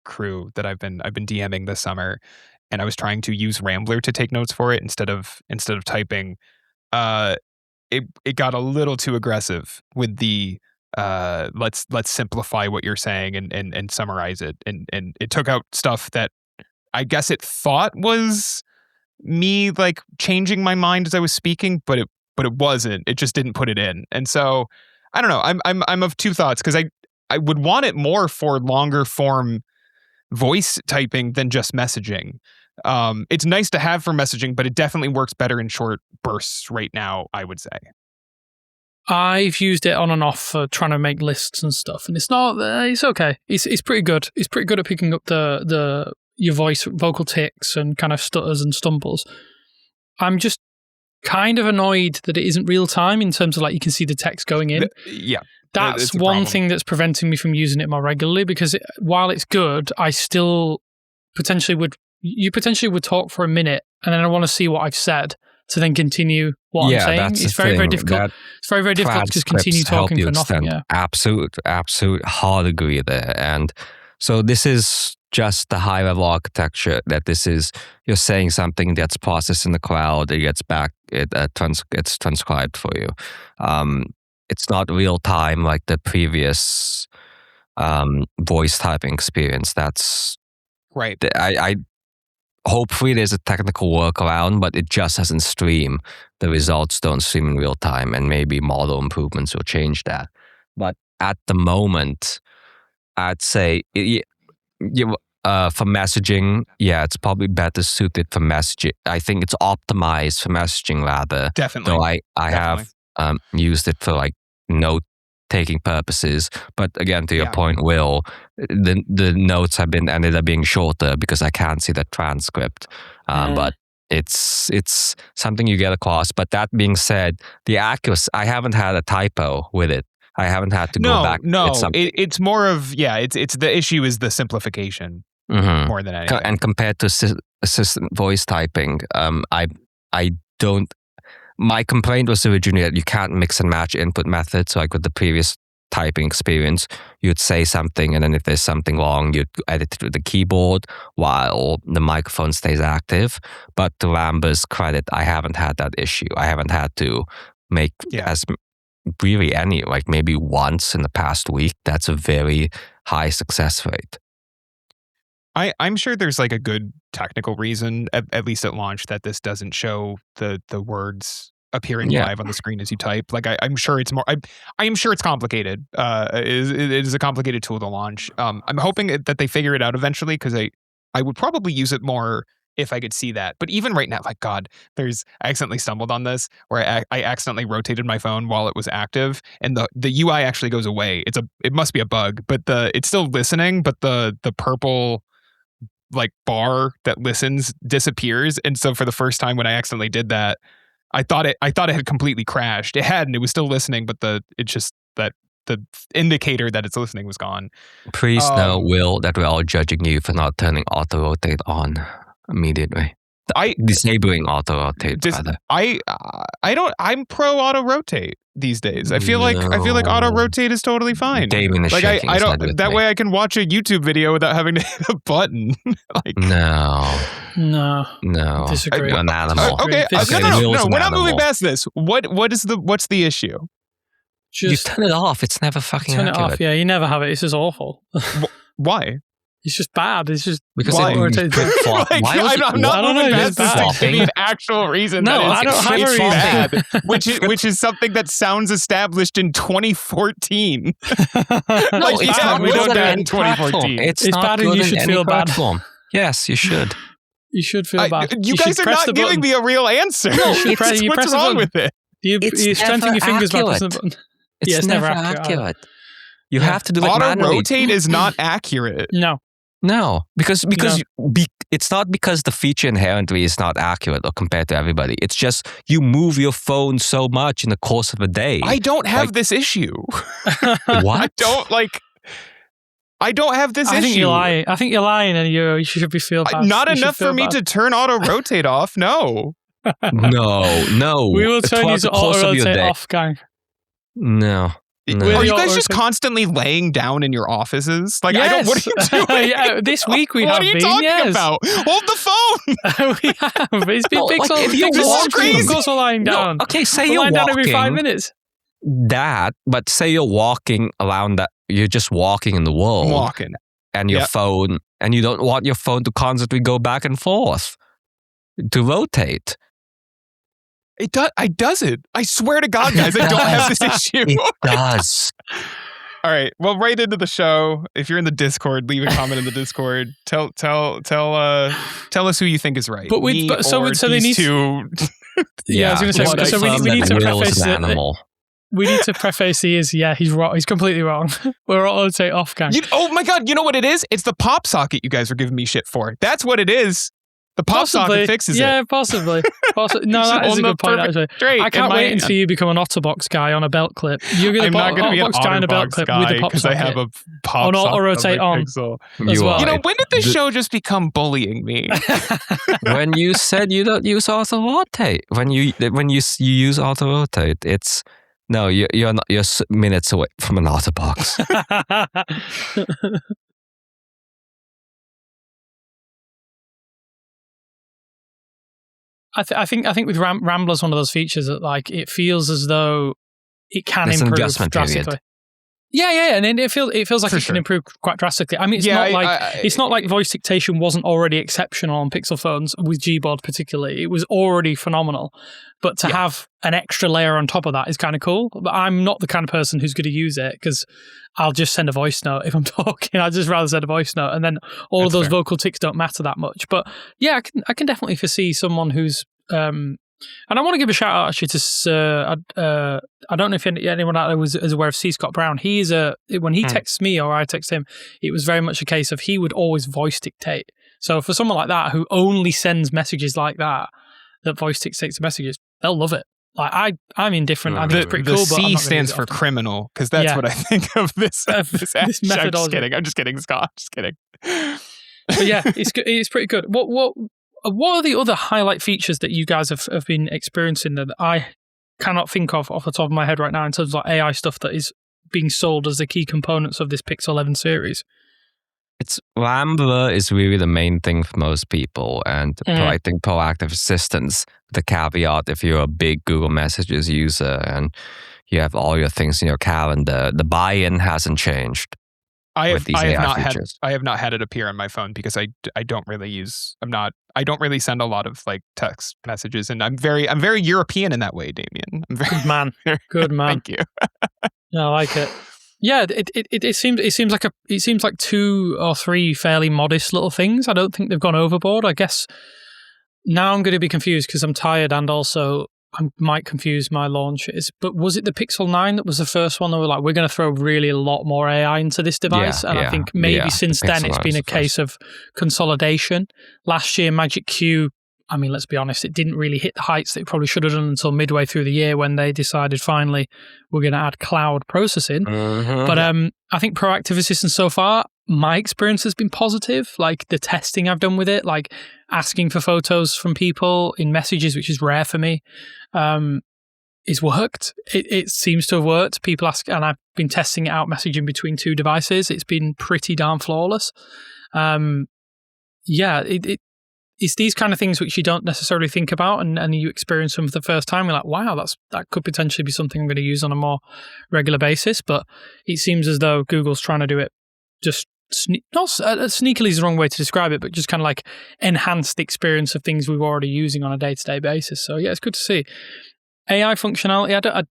crew that I've been DMing this summer, and I was trying to use Rambler to take notes for it instead of typing. It got a little too aggressive with the let's simplify what you're saying and summarize it, and it took out stuff that I guess it thought was me like changing my mind as I was speaking, but it wasn't. It just didn't put it in. And so I don't know. I'm of two thoughts, because I would want it more for longer form voice typing than just messaging. It's nice to have for messaging, but it definitely works better in short bursts right now, I would say. I've used it on and off for trying to make lists and stuff, and it's okay. It's pretty good. It's pretty good at picking up your vocal tics and kind of stutters and stumbles. I'm just kind of annoyed that it isn't real time in terms of like you can see the text going in. Yeah. That's one thing that's preventing me from using it more regularly, because while it's good, I still potentially would talk for a minute, and then I want to see what I've said to then continue what I'm saying. It's very, very difficult. It's very, very difficult to just continue talking for nothing. Yeah. Absolute hard agree there. And so this is just the high level architecture, that you're saying something that's processed in the cloud, it gets back, it's transcribed for you. It's not real time like the previous voice typing experience. That's right. I hopefully there's a technical workaround, but it just doesn't stream. The results don't stream in real time, and maybe model improvements will change that. But at the moment, I'd say for messaging, it's probably better suited for messaging. I think it's optimized for messaging rather. Definitely. Though I have used it for like note-taking purposes. But again, to your point, Will, the notes ended up being shorter because I can't see the transcript. But it's something you get across. But that being said, the accuracy, I haven't had a typo with it. I haven't had to go back. No, it's more of it's the issue is the simplification more than anything. And compared to assistant voice typing, I don't. My complaint was originally that you can't mix and match input methods. Like with the previous typing experience, you'd say something, and then if there's something wrong, you'd edit it with the keyboard while the microphone stays active. But to Rambler's credit, I haven't had that issue. I haven't had to make as really any, like maybe once in the past week. That's a very high success rate. I'm sure there's like a good technical reason, at least at launch, that this doesn't show the words appearing live on the screen as you type. Like I'm sure it's more. I am sure it's complicated. It is a complicated tool to launch. I'm hoping that they figure it out eventually, because I would probably use it more if I could see that. But even right now, like God, I accidentally stumbled on this where I accidentally rotated my phone while it was active, and the UI actually goes away. It must be a bug, but it's still listening, but the purple like bar that listens disappears. And so for the first time when I accidentally did that, I thought it had completely crashed. It hadn't. It was still listening, but the that the indicator that it's listening was gone. Please know, Will, that we're all judging you for not turning auto rotate on immediately. Disabling auto rotate. I'm pro auto rotate these days. I feel like auto rotate is totally fine. Damien is shaking his head with that me. way I can watch a YouTube video without having to hit a button. No. Disagree. You're an animal. Okay, no, we're not moving past this. What's the issue? You turn it off. It's never fucking turn accurate. it off. Yeah, you never have it. It's just awful. Why? It's just bad. It's just because why? I'm not moving past this. Give me an actual reason. No, I don't have a reason. Bad, which is something that sounds established in 2014. No, it's not good in 2014. It's not bad, good and you in should any feel bad. platform. Yes, you should. You should feel bad. You guys are not giving me a real answer. No, what's wrong with it? You strengthen your fingers by pressing the button. It's never accurate. You have to do it auto manually. rotate is not accurate. No, because it's not because the feature inherently is not accurate or compared to everybody. It's just you move your phone so much in the course of a day. I don't have this issue. What? I don't have this issue. I think you're lying, and you should be feel bad. Not enough for me to turn auto rotate off. No. No. We will turn you to auto rotate off, gang. No. Are you guys just constantly laying down in your offices? Like, yes. what are you doing? Yeah, this week we have been. What are you talking about? Hold the phone. We have. It's been Pixel. This is crazy. Of course we're lying down. No, okay, say we're you're lying walking. down every 5 minutes. But say you're walking around that. You're just walking in the world. Walking. And your phone, and you don't want your phone to constantly go back and forth to rotate. It does it. I swear to God, guys, I don't have this issue. It does. All right. Well, right into the show. If you're in the Discord, leave a comment in the Discord. Tell us who you think is right. So they need to. Yeah, I was going to say. So we need to preface it. We need to preface he's wrong. He's completely wrong. We're all say off, gang. Oh my God! You know what it is? It's the pop socket you guys are giving me shit for. That's what it is. The pop socket fixes it. Yeah, possibly. No, that is a good point, actually. I can't wait until you become an Otterbox guy on a belt clip. You're going to be an Otterbox guy on a belt clip with a pop socket. Because I have a pop on auto rotate on as well. You know, when did this show just become bullying me? When you said you don't use auto rotate. When you use auto rotate, it's no, you're not. You're minutes away from an Otterbox. I think with Rambler's one of those features that like it feels as though it can improve drastically. Period. Yeah, and it feels like it can improve quite drastically. I mean, it's not like voice dictation wasn't already exceptional on Pixel phones with Gboard particularly. It was already phenomenal, but to have an extra layer on top of that is kind of cool. But I'm not the kind of person who's going to use it because I'll just send a voice note if I'm talking. I'd just rather send a voice note, and then all of those vocal tics don't matter that much. But yeah, I can definitely foresee someone who's and I want to give a shout out actually to I don't know if anyone out there is aware of C. Scott Brown. When he texts me or I text him, it was very much a case of he would always voice dictate. So for someone like that who only sends messages like that voice dictates the messages, they'll love it. Like I'm indifferent. I think it's pretty cool. The C stands for criminal because that's what I think of this methodology. I'm just kidding, Scott. Just kidding. But yeah, it's pretty good. What are the other highlight features that you guys have been experiencing that I cannot think of off the top of my head right now in terms of like AI stuff that is being sold as the key components of this Pixel 11 series? It's Rambler is really the main thing for most people, and providing proactive assistance. The caveat: if you're a big Google Messages user and you have all your things in your calendar, the buy-in hasn't changed. I have not had it appear on my phone because I don't really send a lot of like text messages, and I'm very European in that way, Damien. Good man. Thank you. I like it. Yeah, it seems like 2 or 3 fairly modest little things. I don't think they've gone overboard. I guess now I'm going to be confused because I'm tired, and also I might confuse my launches. But was it the Pixel 9 that was the first one that were like, we're going to throw really a lot more AI into this device? I think maybe since then it's been a case of consolidation. Last year, Magic Q I mean, let's be honest, it didn't really hit the heights that it probably should have done until midway through the year when they decided finally we're going to add cloud processing. But I think proactive assistance so far, my experience has been positive. Like the testing I've done with it, like asking for photos from people in messages, which is rare for me, is worked. It seems to have worked. People ask, and I've been testing it out, messaging between two devices. It's been pretty darn flawless. It's these kind of things which you don't necessarily think about, and you experience them for the first time. You're like, wow, that could potentially be something I'm going to use on a more regular basis. But it seems as though Google's trying to do it just not sneakily is the wrong way to describe it, but just kind of like enhance the experience of things we're already using on a day-to-day basis. So yeah, it's good to see. AI functionality,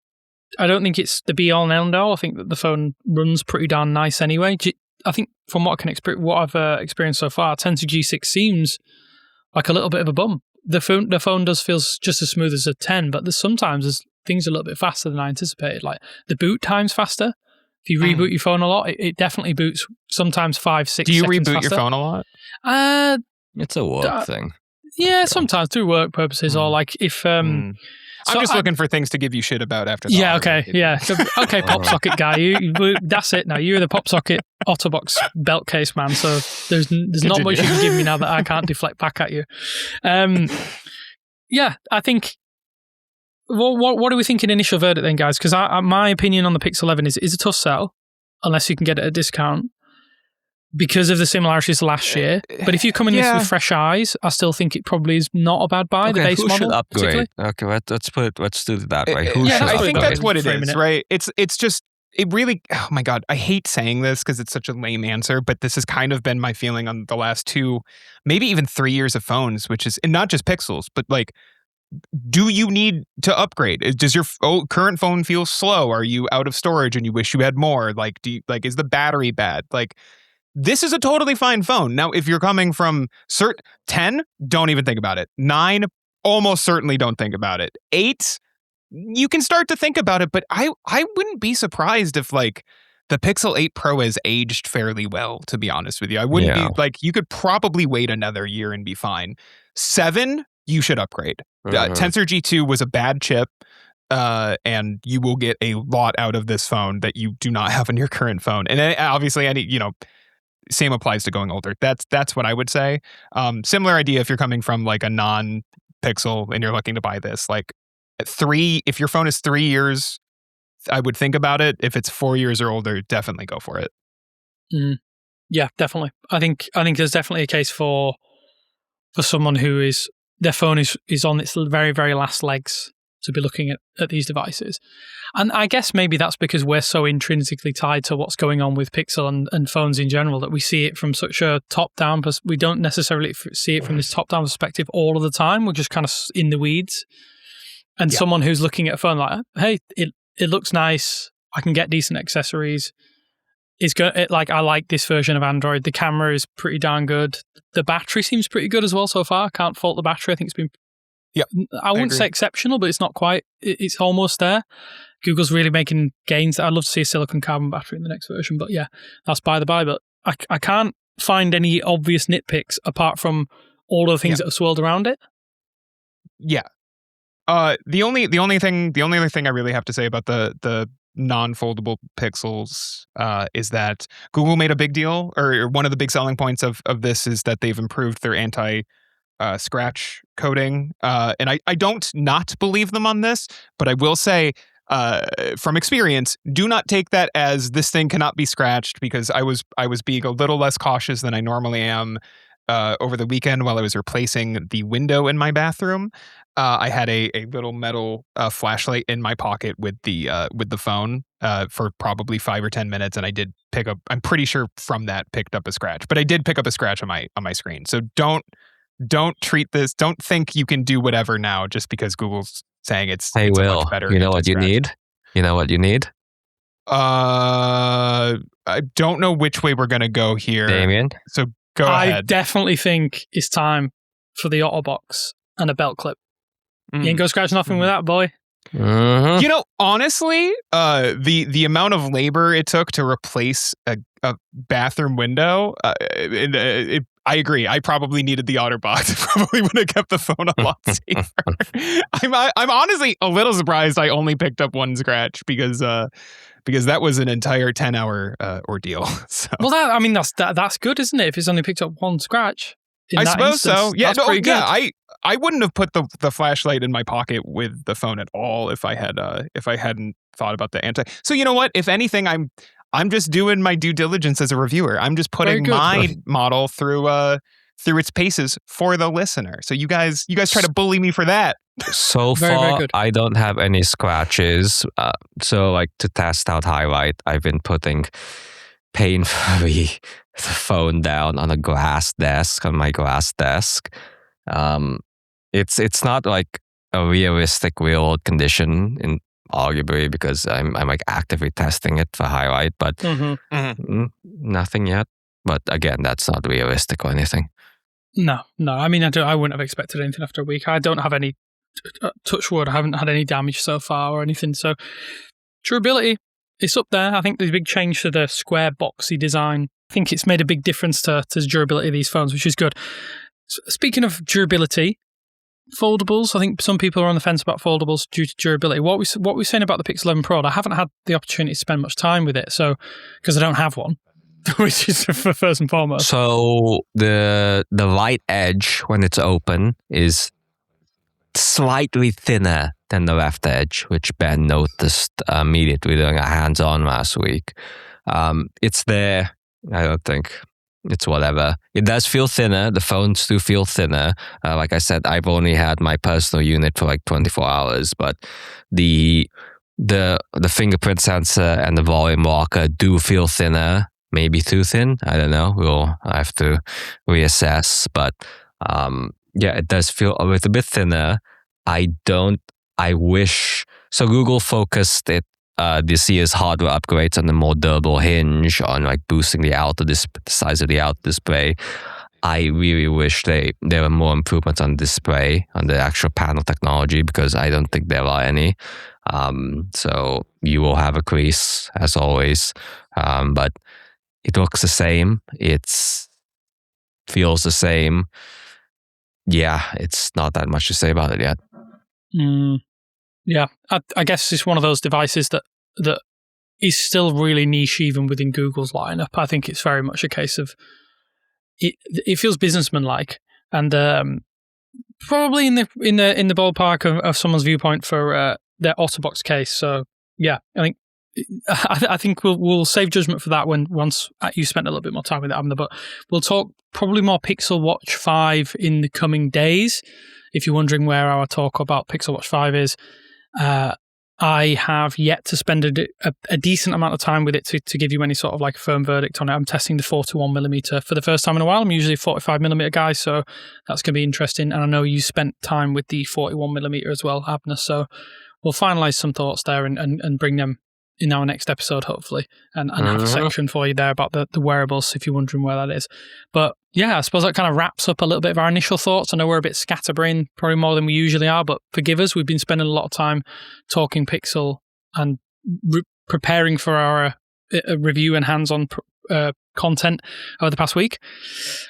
I don't think it's the be-all and end-all. I think that the phone runs pretty darn nice anyway. I think from what I've experienced so far, Tensor G6 seems like a little bit of a bum. The phone does feel just as smooth as a 10, but there's things a little bit faster than I anticipated. Like the boot time's faster. If you reboot your phone a lot, it definitely boots sometimes 5-6 seconds faster. Do you reboot your phone a lot? It's a work thing. Yeah, sometimes through work purposes or like if... I'm just looking for things to give you shit about after that. Yeah, okay, yeah. Okay, pop socket guy. That's it now. You're the pop socket Otterbox belt case man, so there's not much you can give me now that I can't deflect back at you. Yeah, I think... What do we think in initial verdict then, guys? Because my opinion on the Pixel 11 is a tough sell, unless you can get it at a discount, because of the similarities to last year. But if you come in this with fresh eyes, I still think it probably is not a bad buy. Okay, the base who model, should upgrade? Okay, let's do it that way. Who should I think upgrade? that's what it is, right? It's just, it really, oh my God, I hate saying this because it's such a lame answer, but this has kind of been my feeling on the last 2, maybe even 3 years of phones, which is, and not just Pixels, but like, do you need to upgrade? Does your current phone feel slow? Are you out of storage and you wish you had more? Like, is the battery bad? Like, this is a totally fine phone. Now, if you're coming from 10, don't even think about it. 9, almost certainly don't think about it. 8, you can start to think about it, but I wouldn't be surprised if like the Pixel 8 Pro has aged fairly well, to be honest with you. I wouldn't be like, you could probably wait another year and be fine. 7, you should upgrade. Tensor G2 was a bad chip, and you will get a lot out of this phone that you do not have in your current phone. And obviously, same applies to going older. That's what I would say. Similar idea if you're coming from like a non-Pixel and you're looking to buy this. Like 3, if your phone is 3 years, I would think about it. If it's 4 years or older, definitely go for it. Yeah, definitely. I think there's definitely a case for someone who is their phone is on its very, very last legs to be looking at these devices. And I guess maybe that's because we're so intrinsically tied to what's going on with Pixel and phones in general that we see it from such a top-down we don't necessarily see it from this top-down perspective all of the time. We're just kind of in the weeds. And someone who's looking at a phone like, hey, it looks nice, I can get decent accessories. I like this version of Android. The camera is pretty darn good. The battery seems pretty good as well so far. Can't fault the battery. I think it's been... I wouldn't say exceptional, but it's not quite. It's almost there. Google's really making gains. I'd love to see a silicon carbon battery in the next version, but yeah, that's by the by. But I can't find any obvious nitpicks apart from all of the things that have swirled around it. Yeah. The only other thing I really have to say about the non-foldable Pixels is that Google made a big deal, or one of the big selling points of this is that they've improved their scratch coding. And I don't not believe them on this, but I will say from experience, do not take that as this thing cannot be scratched, because I was being a little less cautious than I normally am over the weekend while I was replacing the window in my bathroom. I had a little metal flashlight in my pocket with the phone for probably 5 or 10 minutes, and I did pick up. I'm pretty sure from that picked up a scratch, but I did pick up a scratch on my screen. So don't treat this. Don't think you can do whatever now just because Google's saying it's Will, much better. You know what you need? You know what you need? I don't know which way we're gonna go here, Damien. So go ahead. I definitely think it's time for the Otterbox and a belt clip. You ain't gonna scratch nothing with that, boy. Mm-hmm. You know, honestly, the amount of labor it took to replace a bathroom window, I agree. I probably needed the OtterBox. It probably would have kept the phone a lot safer. I'm honestly a little surprised I only picked up one scratch because that was an entire 10-hour ordeal. So. Well, that's good, isn't it? If it's only picked up one scratch. I suppose so. Yeah, that's pretty good. Yeah. I wouldn't have put the flashlight in my pocket with the phone at all if I hadn't thought about the anti. So you know what? If anything, I'm just doing my due diligence as a reviewer. I'm just putting my model through its paces for the listener. So you guys try to bully me for that. So far, I don't have any scratches. So like to test out highlight, I've been putting painfully the phone down on my glass desk. It's not like a realistic real world condition in arguably because I'm like actively testing it for highlight, but nothing yet. But again, that's not realistic or anything. No. I mean, I wouldn't have expected anything after a week. I don't have any, touch wood, I haven't had any damage so far or anything. So durability, it's up there. I think there's a big change to the square boxy design. I think it's made a big difference to durability of these phones, which is good. Speaking of durability, foldables. I think some people are on the fence about foldables due to durability. What we're saying about the Pixel 11 Pro, I haven't had the opportunity to spend much time with it, so because I don't have one, which is for first and foremost. So the right edge when it's open is slightly thinner than the left edge, which Ben noticed immediately doing a hands-on last week. It's there. I don't think. It's whatever. It does feel thinner. The phones do feel thinner. Like I said, I've only had my personal unit for like 24 hours, but the fingerprint sensor and the volume locker do feel thinner. Maybe too thin. I don't know. I have to reassess. But yeah, it does feel a little bit thinner. I wish. So Google focused it this year's hardware upgrades on the more durable hinge, on like boosting the size of the outer display. I really wish there were more improvements on display, on the actual panel technology, because I don't think there are any. So you will have a crease as always, but it looks the same. It feels the same. Yeah, it's not that much to say about it yet. Yeah, I guess it's one of those devices that is still really niche even within Google's lineup. I think it's very much a case of it feels businessman-like, and probably in the ballpark of someone's viewpoint for their OtterBox case. So yeah, I think we'll save judgment for that once you spent a little bit more time with it, Abner. But we'll talk probably more Pixel Watch 5 in the coming days. If you're wondering where our talk about Pixel Watch 5 is, I have yet to spend a decent amount of time with it to give you any sort of like a firm verdict on it. I'm testing the 41mm for the first time in a while. I'm usually a 45mm guy, so that's going to be interesting. And I know you spent time with the 41mm as well, Abner. So we'll finalize some thoughts there and bring them in our next episode, hopefully, and have a section for you there about the wearables if you're wondering where that is. But yeah, I suppose that kind of wraps up a little bit of our initial thoughts. I know we're a bit scatterbrained, probably more than we usually are, but forgive us. We've been spending a lot of time talking Pixel and preparing for our review and hands-on content over the past week.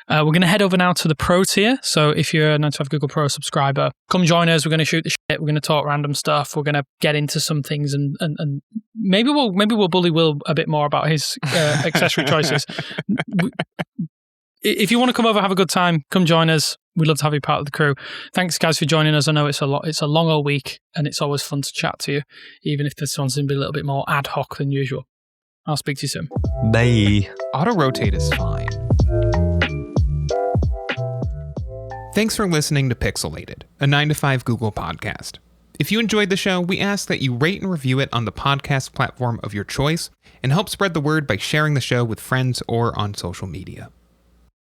We're going to head over now to the Pro tier. So if you're a 9to5 Google Pro subscriber, come join us. We're going to shoot the shit. We're going to talk random stuff. We're going to get into some things and maybe we'll bully Will a bit more about his accessory choices. If you want to come over, have a good time, come join us. We'd love to have you part of the crew. Thanks, guys, for joining us. I know it's a long old week, and it's always fun to chat to you, even if this one's going to be a little bit more ad hoc than usual. I'll speak to you soon. Bye. Auto-rotate is fine. Thanks for listening to Pixelated, a 9to5 Google podcast. If you enjoyed the show, we ask that you rate and review it on the podcast platform of your choice and help spread the word by sharing the show with friends or on social media.